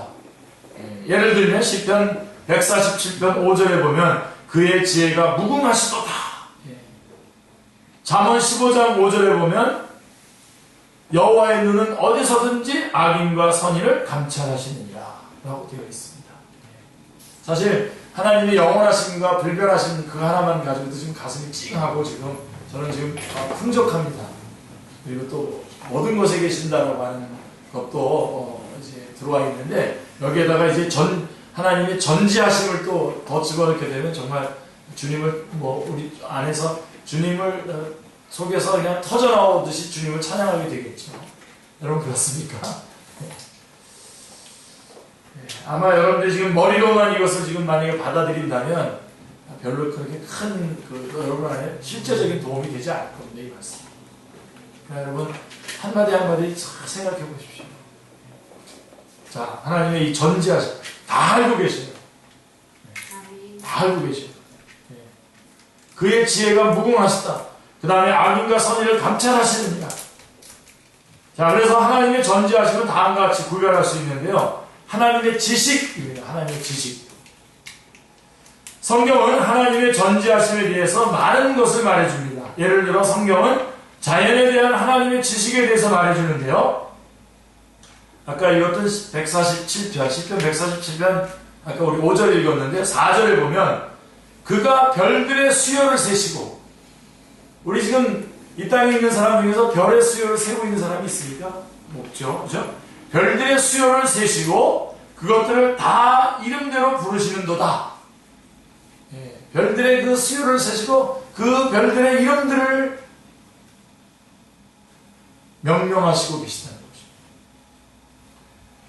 예를 들면 시편 147편 5절에 보면 그의 지혜가 무궁하시도다. 잠언 15장 5절에 보면 여호와의 눈은 어디서든지 악인과 선인을 감찰하시느니라 라고 되어 있습니다. 사실 하나님의 영원하심과 불변하심 그 하나만 가지고도 지금 가슴이 찡하고 지금 저는 지금 풍족합니다. 그리고 또 모든 것에 계신다라고 하는 것도 이제 들어와 있는데 여기에다가 이제 하나님의 전지하심을 또 더 집어넣게 되면 정말 주님을 우리 안에서 주님을 속에서 그냥 터져나오듯이 주님을 찬양하게 되겠죠. 여러분 그렇습니까? 아마 여러분들이 지금 머리로만 이것을 지금 만약에 받아들인다면 별로 그렇게 큰 여러분 안에 실제적인 도움이 되지 않을 겁니다. 이 말씀. 그러니까 여러분 한마디 한마디 잘 생각해 보십시오. 자, 하나님의 이 전지하심 다 알고 계셔요. 다 알고 계셔요. 그의 지혜가 무궁하시다. 그 다음에 악인과 선인을 감찰하시느니라. 자, 그래서 하나님의 전지하심은 다음과 같이 구별할 수 있는데요. 하나님의 지식입니다. 하나님의 지식. 성경은 하나님의 전지하심에 대해서 많은 것을 말해줍니다. 예를 들어 성경은 자연에 대한 하나님의 지식에 대해서 말해주는데요. 아까 읽었던 147편, 시편 147편, 아까 우리 5절 읽었는데 4절에 보면 그가 별들의 수요를 세시고, 우리 지금 이 땅에 있는 사람 중에서 별의 수요를 세고 있는 사람이 있습니까? 없죠. 그죠? 별들의 수요를 세시고 그것들을 다 이름대로 부르시는도다. 예, 별들의 그 수요를 세시고 그 별들의 이름들을 명령하시고 계시다는 거죠.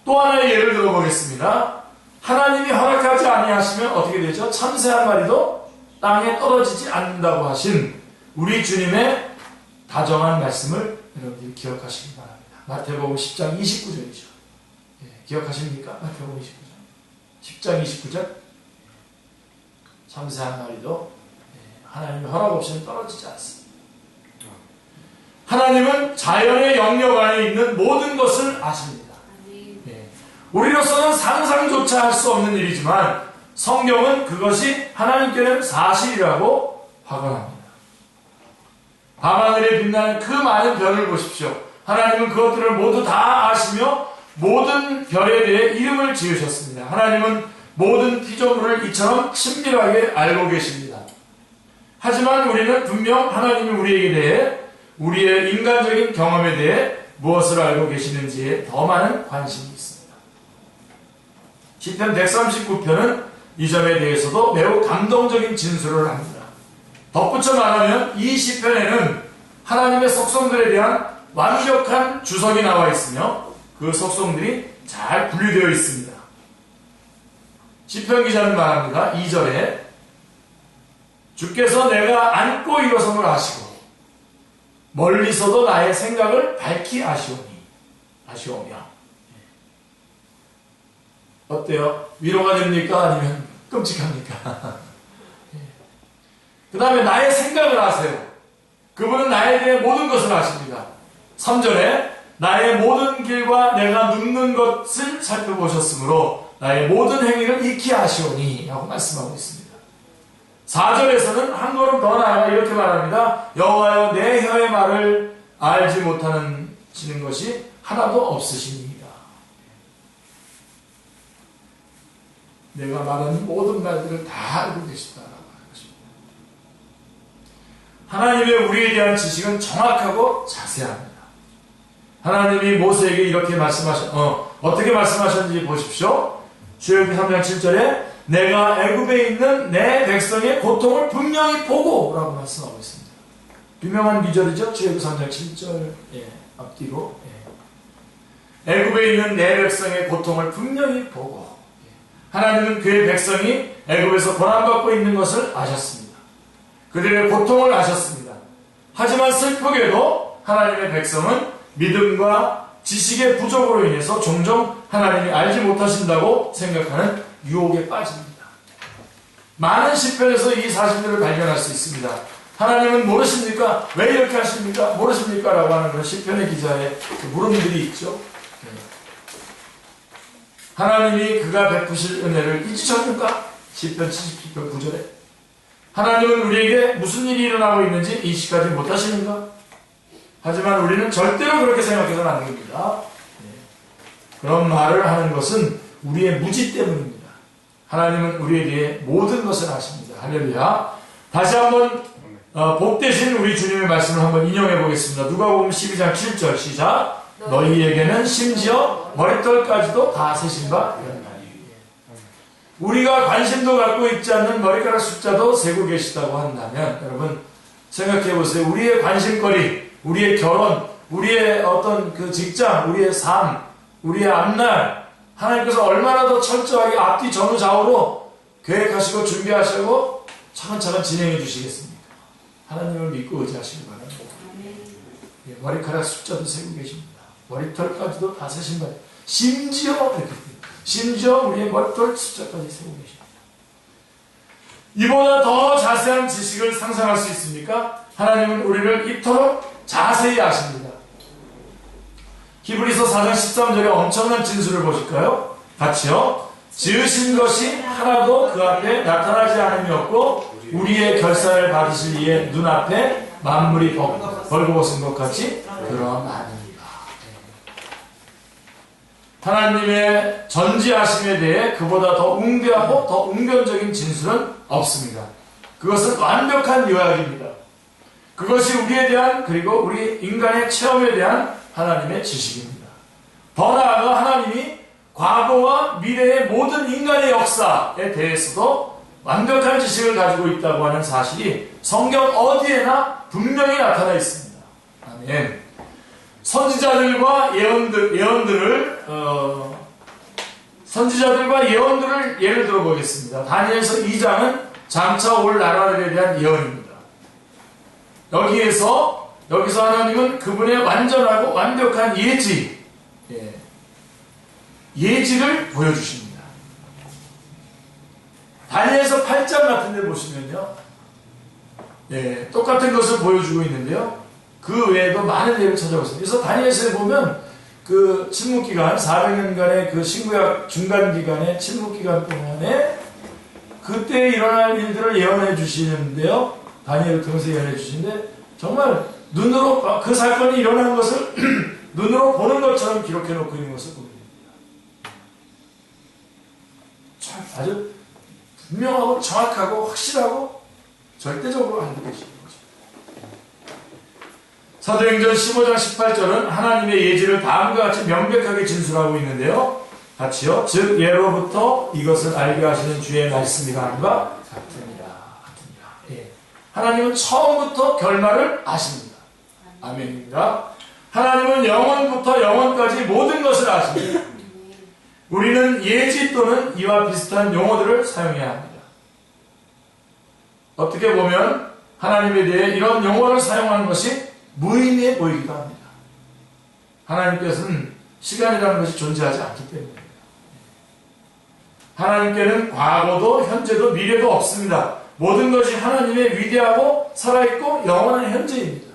또 하나의 예를 들어보겠습니다. 하나님이 허락하지 아니하시면 어떻게 되죠? 참새 한 마리도 땅에 떨어지지 않는다고 하신 우리 주님의 다정한 말씀을 여러분들이 기억하시기 바랍니다. 마태복음 10장 29절이죠. 예, 기억하십니까? 마태복음 29절. 10장 29절. 참새 한 마리도 하나님의 허락 없이는 떨어지지 않습니다. 하나님은 자연의 영역 안에 있는 모든 것을 아십니다. 예. 우리로서는 상상조차 할 수 없는 일이지만 성경은 그것이 하나님께는 사실이라고 확언합니다. 밤하늘에 빛나는 그 많은 별을 보십시오. 하나님은 그것들을 모두 다 아시며 모든 별에 대해 이름을 지으셨습니다. 하나님은 모든 피조물을 이처럼 친밀하게 알고 계십니다. 하지만 우리는 분명 하나님이 우리에게 대해, 우리의 인간적인 경험에 대해 무엇을 알고 계시는지에 더 많은 관심이 있습니다. 시편 139편은 이 점에 대해서도 매우 감동적인 진술을 합니다. 덧붙여 말하면 이 시편에는 하나님의 속성들에 대한 완벽한 주석이 나와 있으며 그 속성들이 잘 분류되어 있습니다. 시편 기자는 말합니다. 2절에 주께서 내가 앉고 일어섬을 아시고 멀리서도 나의 생각을 밝히 아시오며. 어때요? 위로가 됩니까? 아니면 끔찍합니까? 그 다음에 나의 생각을 아세요. 그분은 나에 대해 모든 것을 아십니다. 3절에 나의 모든 길과 내가 눕는 것을 살펴보셨으므로 나의 모든 행위를 익히 아시오니 라고 말씀하고 있습니다. 4절에서는 한 걸음 더 나아가 이렇게 말합니다. 여호와여 내 혀의 말을 알지 못하는 것이 하나도 없으십니다. 내가 말하는 모든 말들을 다 알고 계시다라고 하는 것입니다. 하나님의 우리에 대한 지식은 정확하고 자세합니다. 하나님이 모세에게 이렇게 어떻게 말씀하셨는지 보십시오. 출애굽기 3장 7절에 내가 애굽에 있는 내 백성의 고통을 분명히 보고 라고 말씀하고 있습니다. 유명한 기절이죠. 출애굽기 3장 7절 앞뒤로 애굽에 있는 내 백성의 고통을 분명히 보고, 하나님은 그의 백성이 애굽에서 고난받고 있는 것을 아셨습니다. 그들의 고통을 아셨습니다. 하지만 슬프게도 하나님의 백성은 믿음과 지식의 부족으로 인해서 종종 하나님이 알지 못하신다고 생각하는 유혹에 빠집니다. 많은 시편에서 이 사실들을 발견할 수 있습니다. 하나님은 모르십니까? 왜 이렇게 하십니까? 모르십니까? 라고 하는 그런 시편의 기자의 물음들이 있죠. 하나님이 그가 베푸실 은혜를 잊으셨는가? 시편 77편 9절에 하나님은 우리에게 무슨 일이 일어나고 있는지 인식하지 못하시는가? 하지만 우리는 절대로 그렇게 생각해서는 안 됩니다. 그런 말을 하는 것은 우리의 무지 때문입니다. 하나님은 우리에 대해 모든 것을 아십니다. 할렐루야. 다시 한번 복되신 우리 주님의 말씀을 한번 인용해 보겠습니다. 누가복음 12장 7절 시작. 너희에게는 심지어 머리털까지도 다 세신 바 되었나니. 우리가 관심도 갖고 있지 않는 머리카락 숫자도 세고 계시다고 한다면 여러분 생각해 보세요. 우리의 관심거리, 우리의 결혼, 우리의 어떤 그 직장, 우리의 삶, 우리의 앞날, 하나님께서 얼마나 더 철저하게 앞뒤 전후 좌우로 계획하시고 준비하시고 차근차근 진행해 주시겠습니까? 하나님을 믿고 의지하시기 바랍니다. 머리카락 숫자도 세고 계십니다. 머리털까지도 다 세신 바, 심지어 우리의 머리털 숫자까지 세고 계십니다. 이보다 더 자세한 지식을 상상할 수 있습니까? 하나님은 우리를 이토록 자세히 아십니다. 히브리서 4장 13절에 엄청난 진술을 보실까요? 같이요. 지으신 것이 하나도 그 앞에 나타나지 않음이었고 우리의 결산을 받으실 이의 눈앞에 만물이 벌거벗은 것 같이 그러하니라. 하나님의 전지하심에 대해 그보다 더 웅대하고 더 웅변적인 진술은 없습니다. 그것은 완벽한 요약입니다. 그것이 우리에 대한 그리고 우리 인간의 체험에 대한 하나님의 지식입니다. 더 나아가 하나님이 과거와 미래의 모든 인간의 역사에 대해서도 완벽한 지식을 가지고 있다고 하는 사실이 성경 어디에나 분명히 나타나 있습니다. 아멘. 선지자들과 예언들을 예를 들어 보겠습니다. 다니엘서 2장은 장차 올 나라들에 대한 예언입니다. 여기서 하나님은 그분의 완전하고 완벽한 예지를 보여주십니다. 다니엘서 8장 같은 데 보시면요, 똑같은 것을 보여주고 있는데요, 그 외에도 많은 예를 찾아오고 있습니다. 그래서 다니엘서에 보면 그 침묵기간 400년간의 그 신구약 중간기간의 침묵기간 동안에 그때 일어날 일들을 예언해 주시는데요, 다니엘을 통해서 예언해 주시는데 정말 눈으로 그 사건이 일어난 것을 눈으로 보는 것처럼 기록해 놓고 있는 것을 보게 됩니다. 참 아주 분명하고 정확하고 확실하고 절대적으로 알고 계시는 거죠. 사도행전 15장 18절은 하나님의 예지를 다음과 같이 명백하게 진술하고 있는데요, 같이요. 즉 예로부터 이것을 알게 하시는 주의 말씀이 가는가 같으니라. 하나님은 처음부터 결말을 아십니다. 아멘입니다. 하나님은 영원부터 영원까지 모든 것을 아십니다. 우리는 예지 또는 이와 비슷한 용어들을 사용해야 합니다. 어떻게 보면 하나님에 대해 이런 용어를 사용하는 것이 무의미해 보이기도 합니다. 하나님께서는 시간이라는 것이 존재하지 않기 때문입니다. 하나님께는 과거도 현재도 미래도 없습니다. 모든 것이 하나님의 위대하고 살아있고 영원한 현재입니다.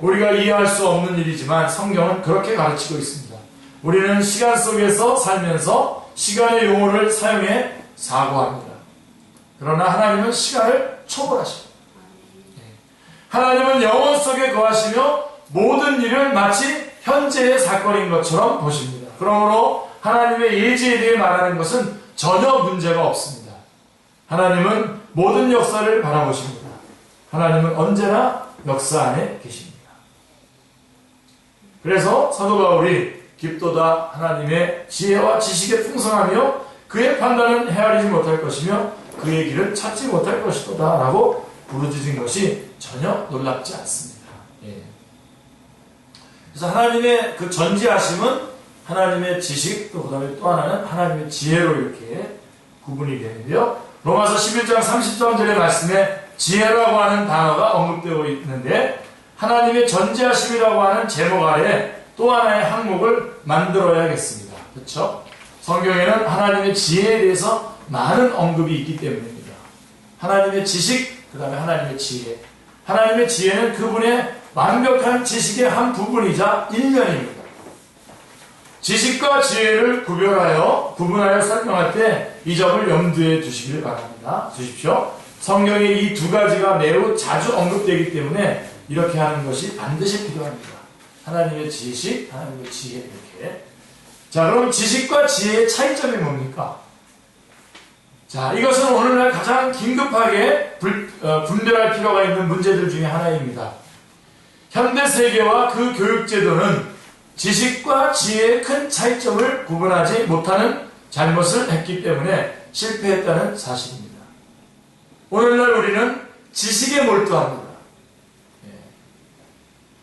우리가 이해할 수 없는 일이지만 성경은 그렇게 가르치고 있습니다. 우리는 시간 속에서 살면서 시간의 용어를 사용해 사고합니다. 그러나 하나님은 시간을 초월하십니다. 하나님은 영원 속에 거하시며 모든 일을 마치 현재의 사건인 것처럼 보십니다. 그러므로 하나님의 예지에 대해 말하는 것은 전혀 문제가 없습니다. 하나님은 모든 역사를 바라보십니다. 하나님은 언제나 역사 안에 계십니다. 그래서 사도 바울이 깊도다 하나님의 지혜와 지식에 풍성하며 그의 판단은 헤아리지 못할 것이며 그의 길은 찾지 못할 것이다 라고 부르짖은 것이 전혀 놀랍지 않습니다. 그래서 하나님의 그 전지하심은 하나님의 지식, 또 그 다음에 또 하나는 하나님의 지혜로 이렇게 구분이 되는데요. 로마서 11장 33절의 말씀에 지혜라고 하는 단어가 언급되어 있는데 하나님의 전지하심이라고 하는 제목 아래 또 하나의 항목을 만들어야겠습니다. 그렇죠? 성경에는 하나님의 지혜에 대해서 많은 언급이 있기 때문입니다. 하나님의 지식, 그 다음에 하나님의 지혜. 하나님의 지혜는 그분의 완벽한 지식의 한 부분이자 일면입니다. 지식과 지혜를 구분하여 설명할 때 이 점을 염두에 두시길 바랍니다. 두십시오. 성경에 이 두 가지가 매우 자주 언급되기 때문에 이렇게 하는 것이 반드시 필요합니다. 하나님의 지식, 하나님의 지혜 이렇게. 자, 그럼 지식과 지혜의 차이점이 뭡니까? 자, 이것은 오늘날 가장 긴급하게 분별할 필요가 있는 문제들 중에 하나입니다. 현대 세계와 그 교육제도는 지식과 지혜의 큰 차이점을 구분하지 못하는 잘못을 했기 때문에 실패했다는 사실입니다. 오늘날 우리는 지식에 몰두합니다.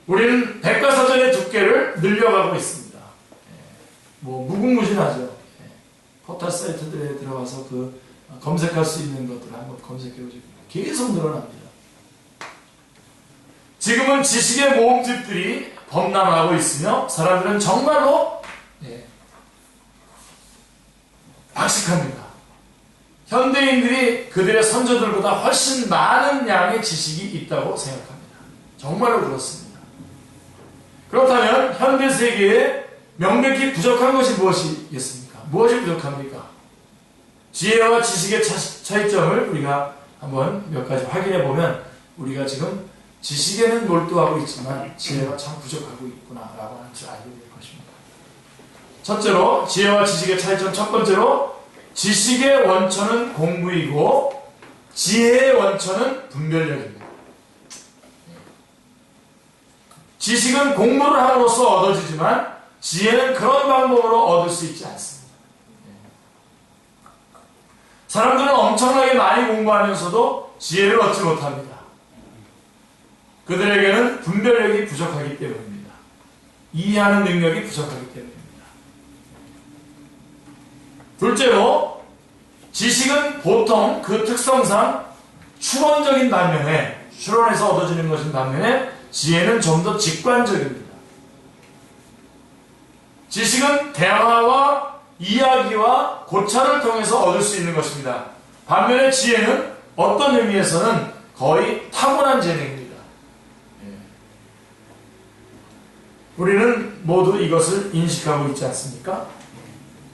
우리는 백과사전의 두께를 늘려가고 있습니다. 무궁무진하죠. 포털 사이트들에 들어가서 검색할 수 있는 것들을 한번 검색해보시면 계속 늘어납니다. 지금은 지식의 모험집들이 범람하고 있으며 사람들은 정말로 박식합니다. 현대인들이 그들의 선조들보다 훨씬 많은 양의 지식이 있다고 생각합니다. 정말로 그렇습니다. 그렇다면 현대 세계에 명백히 부족한 것이 무엇이겠습니까? 무엇이 부족합니까? 지혜와 지식의 차이점을 우리가 한번 몇 가지 확인해 보면 우리가 지금 지식에는 몰두하고 있지만 지혜가 참 부족하고 있구나라고 하는 것을 알게 될 것입니다. 첫째로 지혜와 지식의 차이점 첫 번째로 지식의 원천은 공부이고 지혜의 원천은 분별력입니다. 지식은 공부를 함으로써 얻어지지만 지혜는 그런 방법으로 얻을 수 있지 않습니다. 사람들은 엄청나게 많이 공부하면서도 지혜를 얻지 못합니다. 그들에게는 분별력이 부족하기 때문입니다. 이해하는 능력이 부족하기 때문입니다. 둘째로 지식은 보통 그 특성상 추론적인 반면에 추론에서 얻어지는 것인 반면에 지혜는 좀 더 직관적입니다. 지식은 대화와 이야기와 고찰을 통해서 얻을 수 있는 것입니다. 반면에 지혜는 어떤 의미에서는 거의 타고난 재능입니다. 우리는 모두 이것을 인식하고 있지 않습니까?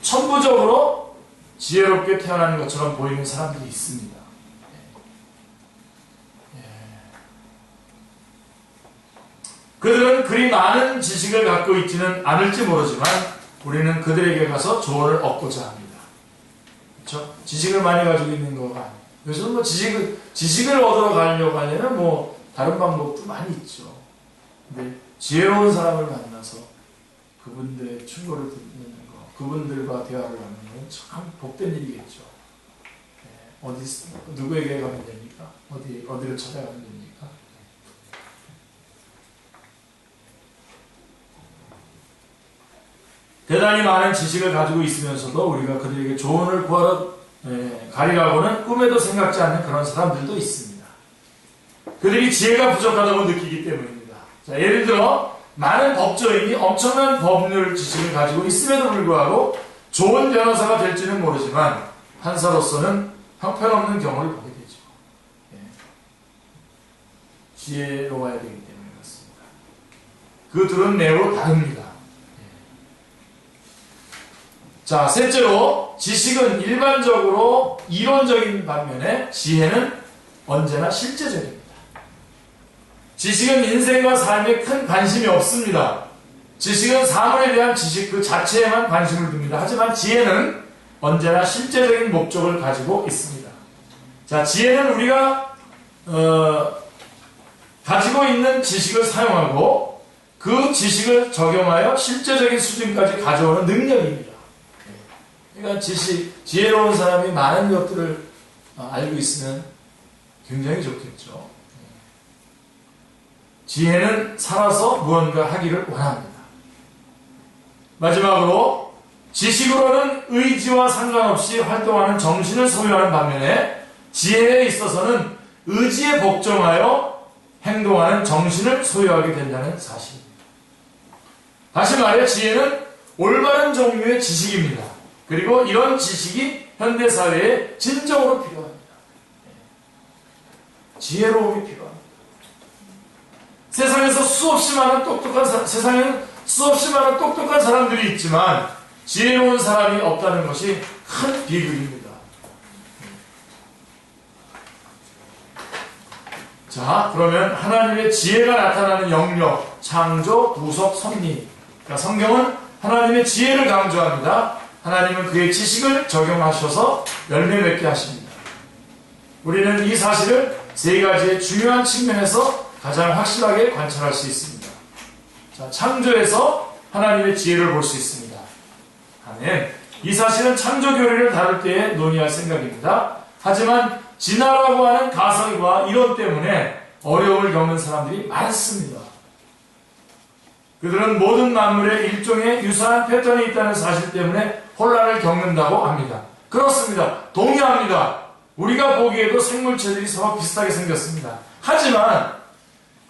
천부적으로 지혜롭게 태어난 것처럼 보이는 사람들이 있습니다. 그들은 그리 많은 지식을 갖고 있지는 않을지 모르지만 우리는 그들에게 가서 조언을 얻고자 합니다. 그렇죠? 지식을 많이 가지고 있는 거가 아니에요. 요즘 뭐 지식을 얻어 가려고 하려면 다른 방법도 많이 있죠. 근데 지혜로운 사람을 만나서 그분들의 충고를 듣는 거, 그분들과 대화를 나누는 건 참 복된 일이겠죠. 누구에게 가면 됩니까? 어디를 찾아가면 됩니까? 대단히 많은 지식을 가지고 있으면서도 우리가 그들에게 조언을 구하러 가리라고는 꿈에도 생각지 않는 그런 사람들도 있습니다. 그들이 지혜가 부족하다고 느끼기 때문입니다. 자, 예를 들어 많은 법조인이 엄청난 법률 지식을 가지고 있음에도 불구하고 좋은 변호사가 될지는 모르지만 판사로서는 형편없는 경우를 보게 되죠. 지혜로워야 되기 때문에 그렇습니다. 그 둘은 매우 다릅니다. 자, 셋째로 지식은 일반적으로 이론적인 반면에 지혜는 언제나 실제적입니다. 지식은 인생과 삶에 큰 관심이 없습니다. 지식은 사물에 대한 지식 그 자체에만 관심을 둡니다. 하지만 지혜는 언제나 실제적인 목적을 가지고 있습니다. 자, 지혜는 우리가 가지고 있는 지식을 사용하고 그 지식을 적용하여 실제적인 수준까지 가져오는 능력입니다. 그러니까 지혜로운 사람이 많은 것들을 알고 있으면 굉장히 좋겠죠. 지혜는 살아서 무언가 하기를 원합니다. 마지막으로 지식으로는 의지와 상관없이 활동하는 정신을 소유하는 반면에 지혜에 있어서는 의지에 복종하여 행동하는 정신을 소유하게 된다는 사실입니다. 다시 말해 지혜는 올바른 종류의 지식입니다. 그리고 이런 지식이 현대사회에 진정으로 필요합니다. 지혜로움이 필요합니다. 세상에는 수없이 많은 똑똑한 사람들이 있지만 지혜로운 사람이 없다는 것이 큰 비극입니다. 자, 그러면 하나님의 지혜가 나타나는 영역, 창조, 구속, 섭리. 그러니까 성경은 하나님의 지혜를 강조합니다. 하나님은 그의 지식을 적용하셔서 열매 맺게 하십니다. 우리는 이 사실을 세 가지의 중요한 측면에서 가장 확실하게 관찰할 수 있습니다. 자, 창조에서 하나님의 지혜를 볼 수 있습니다. 아멘. 이 사실은 창조 교리를 다룰 때에 논의할 생각입니다. 하지만 진화라고 하는 가설과 이론 때문에 어려움을 겪는 사람들이 많습니다. 그들은 모든 만물에 일종의 유사한 패턴이 있다는 사실 때문에 혼란을 겪는다고 합니다. 그렇습니다. 동의합니다. 우리가 보기에도 생물체들이 서로 비슷하게 생겼습니다. 하지만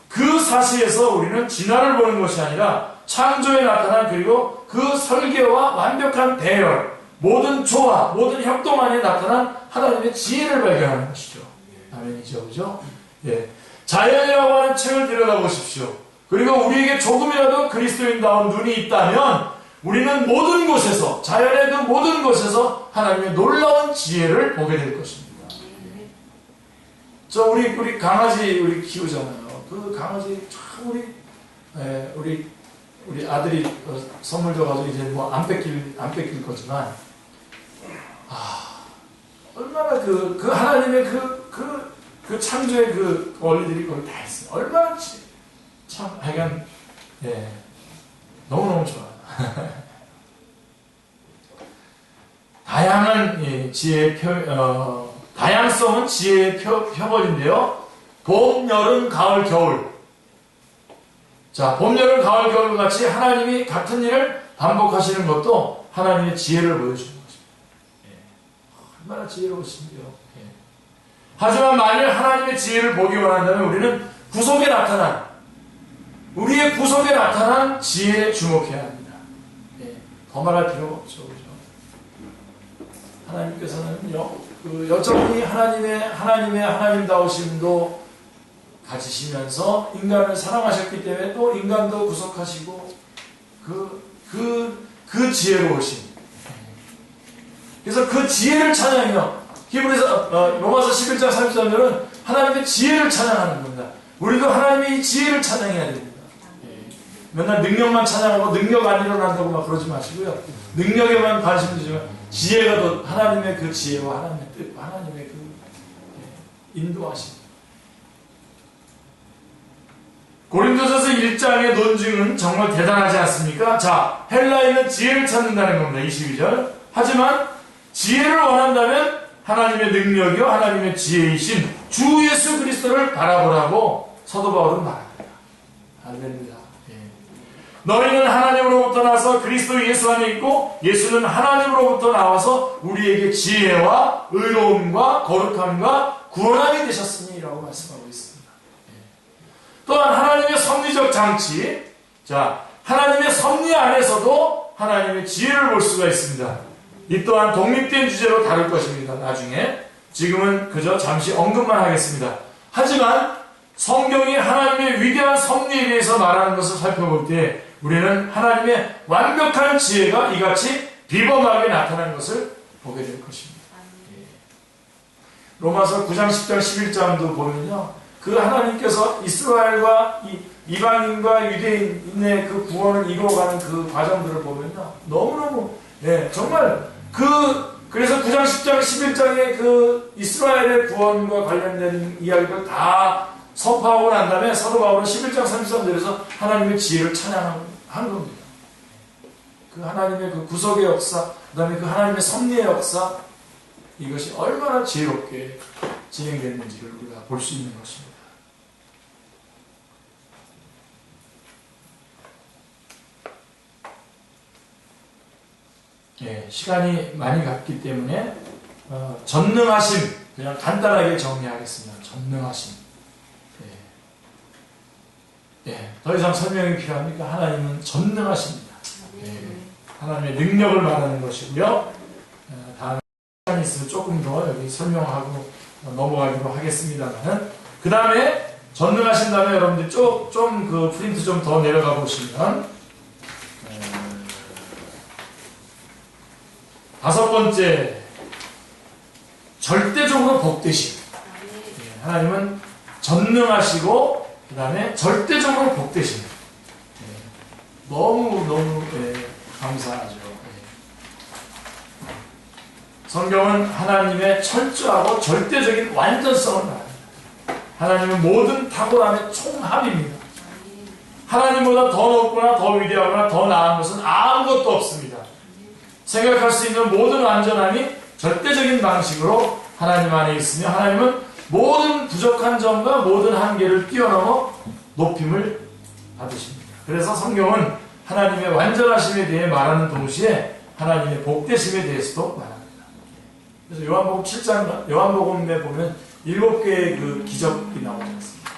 그 사실에서 우리는 진화를 보는 것이 아니라 창조에 나타난 그리고 그 설계와 완벽한 대열, 모든 조화, 모든 협동 안에 나타난 하나님의 지혜를 발견하는 것이죠. 아멘이죠, 그죠? 예. 자연이라고 하는 책을 들여다보십시오. 그리고 우리에게 조금이라도 그리스도인다운 눈이 있다면 우리는 모든 곳에서, 자연의 그 모든 곳에서 하나님의 놀라운 지혜를 보게 될 것입니다. 우리 강아지 키우잖아요. 그 강아지 참 우리 아들이 선물 줘가지고 이제 뭐 안 뺏길 거지만, 얼마나 그 하나님의 그 창조의 그 원리들이 거기 다 있어요. 얼마나 참 하여간 너무너무 좋아요. 다양한 지혜의 다양성은 지혜의 표본인데요. 봄, 여름, 가을, 겨울. 자, 봄, 여름, 가을, 겨울 같이 하나님이 같은 일을 반복하시는 것도 하나님의 지혜를 보여주는 것입니다. 얼마나 지혜로우신데요. 하지만 만일 하나님의 지혜를 보기 원한다면 우리는 우리의 구속에 나타난 지혜에 주목해야 합니다. 더 말할 필요가 없죠. 그죠? 하나님께서는요, 여전히 하나님의 하나님다우심도 가지시면서 인간을 사랑하셨기 때문에 또 인간도 구속하시고 그 지혜로우심. 그래서 그 지혜를 찬양해요. 히브리서 로마서 11장 33절은 하나님의 지혜를 찬양하는 겁니다. 우리도 하나님의 지혜를 찬양해야 됩니다. 맨날 능력만 찬양하고 능력 안 일어난다고 막 그러지 마시고요. 능력에만 관심 두지만 지혜가 더 하나님의 그 지혜와 하나님의 뜻, 하나님의 그 인도하심. 고린도전서 1장의 논증은 정말 대단하지 않습니까? 자, 헬라인은 지혜를 찾는다는 겁니다. 22절. 하지만 지혜를 원한다면 하나님의 능력이요 하나님의 지혜이신 주 예수 그리스도를 바라보라고 사도 바울은 말합니다. 할렐루야. 너희는 하나님으로부터 나서 그리스도 예수 안에 있고 예수는 하나님으로부터 나와서 우리에게 지혜와 의로움과 거룩함과 구원함이 되셨으니 라고 말씀하고 있습니다. 또한 하나님의 섭리적 장치, 자, 하나님의 섭리 안에서도 하나님의 지혜를 볼 수가 있습니다. 이 또한 독립된 주제로 다룰 것입니다. 나중에. 지금은 그저 잠시 언급만 하겠습니다. 하지만 성경이 하나님의 위대한 섭리에 대해서 말하는 것을 살펴볼 때 우리는 하나님의 완벽한 지혜가 이같이 비범하게 나타난 것을 보게 될 것입니다. 로마서 9장, 10장, 11장도 보면요. 그 하나님께서 이스라엘과 이방인과 유대인의 그 구원을 이루어가는 그 과정들을 보면요. 너무너무, 정말 그래서 9장, 10장, 11장의 그 이스라엘의 구원과 관련된 이야기를 다 선포하고 난 다음에 사도 바울은 11장 33절에서 하나님의 지혜를 찬양한 겁니다. 그 하나님의 그 구속의 역사, 그 다음에 그 하나님의 섭리의 역사, 이것이 얼마나 지혜롭게 진행됐는지를 우리가 볼 수 있는 것입니다. 시간이 많이 갔기 때문에 전능하심, 그냥 간단하게 정리하겠습니다. 전능하심. 더 이상 설명이 필요합니까? 하나님은 전능하십니다. 하나님의 능력을 말하는 것이고요. 다음에 시간이 있으면 조금 더 여기 설명하고 넘어가기로 하겠습니다만, 그 다음에 전능하신 다음에 여러분들이 좀 그 프린트 좀 더 내려가 보시면, 다섯 번째, 절대적으로 복되심. 하나님은 전능하시고 그 다음에 절대적으로 복되심. 너무 감사하죠. 성경은 하나님의 철저하고 절대적인 완전성을 말합니다. 하나님은 모든 탁월함의 총합입니다. 하나님보다 더 높거나 더 위대하거나 더 나은 것은 아무것도 없습니다. 생각할 수 있는 모든 완전함이 절대적인 방식으로 하나님 안에 있으며 하나님은 모든 부족한 점과 모든 한계를 뛰어넘어 높임을 받으십니다. 그래서 성경은 하나님의 완전하심에 대해 말하는 동시에 하나님의 복되심에 대해서도 말합니다. 그래서 요한복음 7장, 요한복음에 보면 7개의 그 기적이 나오지 않습니까?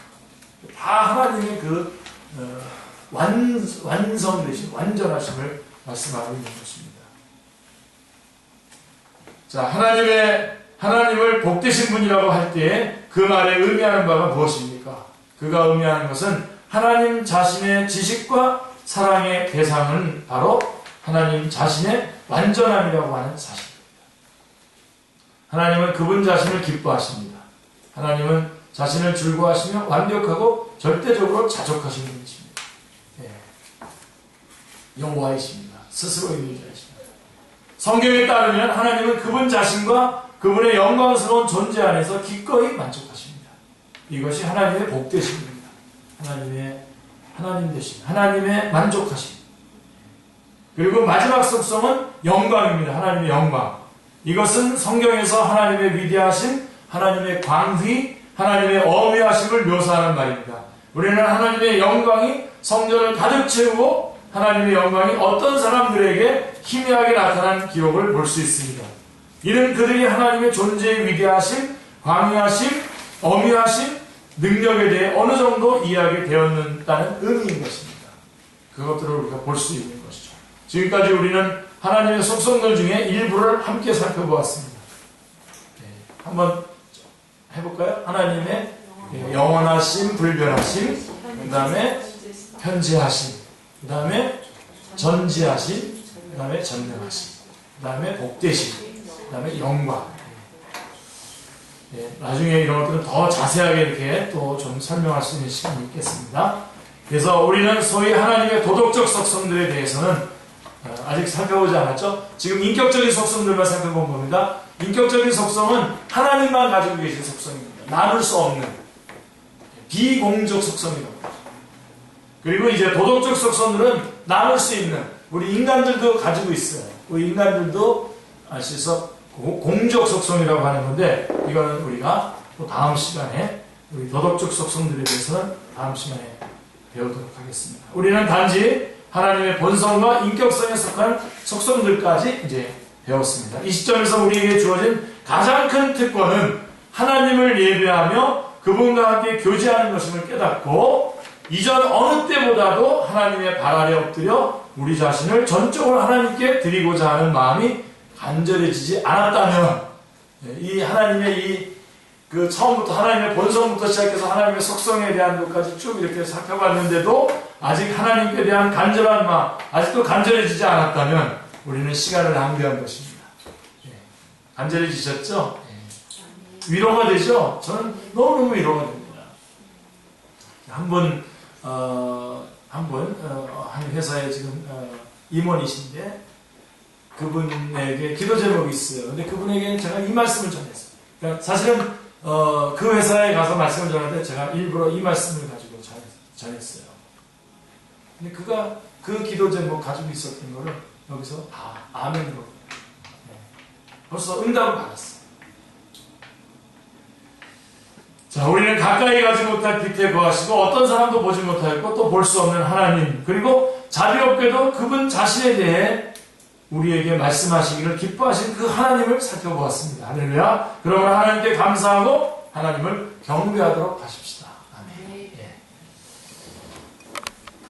다 하나님의 그 완성되신, 완전하심을 말씀하고 있는 것입니다. 자, 하나님을 복되신 분이라고 할 때 그 말에 의미하는 바가 무엇입니까? 그가 의미하는 것은 하나님 자신의 지식과 사랑의 대상은 바로 하나님 자신의 완전함이라고 하는 사실입니다. 하나님은 그분 자신을 기뻐하십니다. 하나님은 자신을 즐거워하시며 완벽하고 절대적으로 자족하신 분이십니다. 여호와이십니다. 스스로 있는 자이십니다. 성경에 따르면 하나님은 그분 자신과 그분의 영광스러운 존재 안에서 기꺼이 만족하십니다. 이것이 하나님의 복되심입니다. 하나님 되심, 하나님의 만족하심. 그리고 마지막 속성은 영광입니다. 하나님의 영광. 이것은 성경에서 하나님의 위대하심, 하나님의 광휘, 하나님의 어미하심을 묘사하는 말입니다. 우리는 하나님의 영광이 성전을 가득 채우고 하나님의 영광이 어떤 사람들에게 희미하게 나타난 기록을 볼 수 있습니다. 이는 그들이 하나님의 존재의 위대하심, 광휘하심, 어미하심, 능력에 대해 어느 정도 이해하게 되었다는 의미인 것입니다. 그것들을 우리가 볼 수 있는 것이죠. 지금까지 우리는 하나님의 속성들 중에 일부를 함께 살펴보았습니다. 한번 해볼까요? 하나님의 영원하심, 불변하심, 그 다음에 현재하심, 그 다음에 전지하심, 그 다음에 전능하심, 그 다음에 복되심, 그 다음에 영광. 나중에 이런 것들은 더 자세하게 이렇게 또 좀 설명할 수 있는 시간이 있겠습니다. 그래서 우리는 소위 하나님의 도덕적 속성들에 대해서는 아직 살펴보지 않았죠? 지금 인격적인 속성들만 살펴본 겁니다. 인격적인 속성은 하나님만 가지고 계신 속성입니다. 나눌 수 없는 비공적 속성이라고 하죠. 그리고 이제 도덕적 속성들은 나눌 수 있는 우리 인간들도 가지고 있어요. 우리 인간들도 알 수 있어 공적 속성이라고 하는 건데 이거는 우리가 또 다음 시간에 우리 도덕적 속성들에 대해서는 다음 시간에 배우도록 하겠습니다. 우리는 단지 하나님의 본성과 인격성에 속한 속성들까지 이제 배웠습니다. 이 시점에서 우리에게 주어진 가장 큰 특권은 하나님을 예배하며 그분과 함께 교제하는 것임을 깨닫고 이전 어느 때보다도 하나님의 발 아래 엎드려 우리 자신을 전적으로 하나님께 드리고자 하는 마음이 간절해지지 않았다면 이 하나님의 그 처음부터 하나님의 본성부터 시작해서 하나님의 속성에 대한 것까지 쭉 이렇게 살펴봤는데도 아직 하나님께 대한 간절한 마음 아직도 간절해지지 않았다면 우리는 시간을 낭비한 것입니다. 간절해지셨죠? 위로가 되죠? 저는 너무너무 위로가 됩니다. 한 회사에 지금 임원이신데 그분에게 기도 제목이 있어요. 근데 그분에게 제가 이 말씀을 전했어요. 그러니까 사실은 그 회사에 가서 말씀을 전할 때 제가 일부러 이 말씀을 가지고 전했어요. 근데 그가 그 기도 제목 가지고 있었던 거를 여기서 아멘으로 벌써 응답을 받았어요. 자, 우리는 가까이 가지 못할 빛에 거하시고 어떤 사람도 보지 못하였고 또 볼 수 없는 하나님, 그리고 자비롭게도 그분 자신에 대해 우리에게 말씀하시기를 기뻐하신 그 하나님을 살펴보았습니다. 할렐루야. 그러므로 하나님께 감사하고 하나님을 경배하도록 하십시다. 아멘.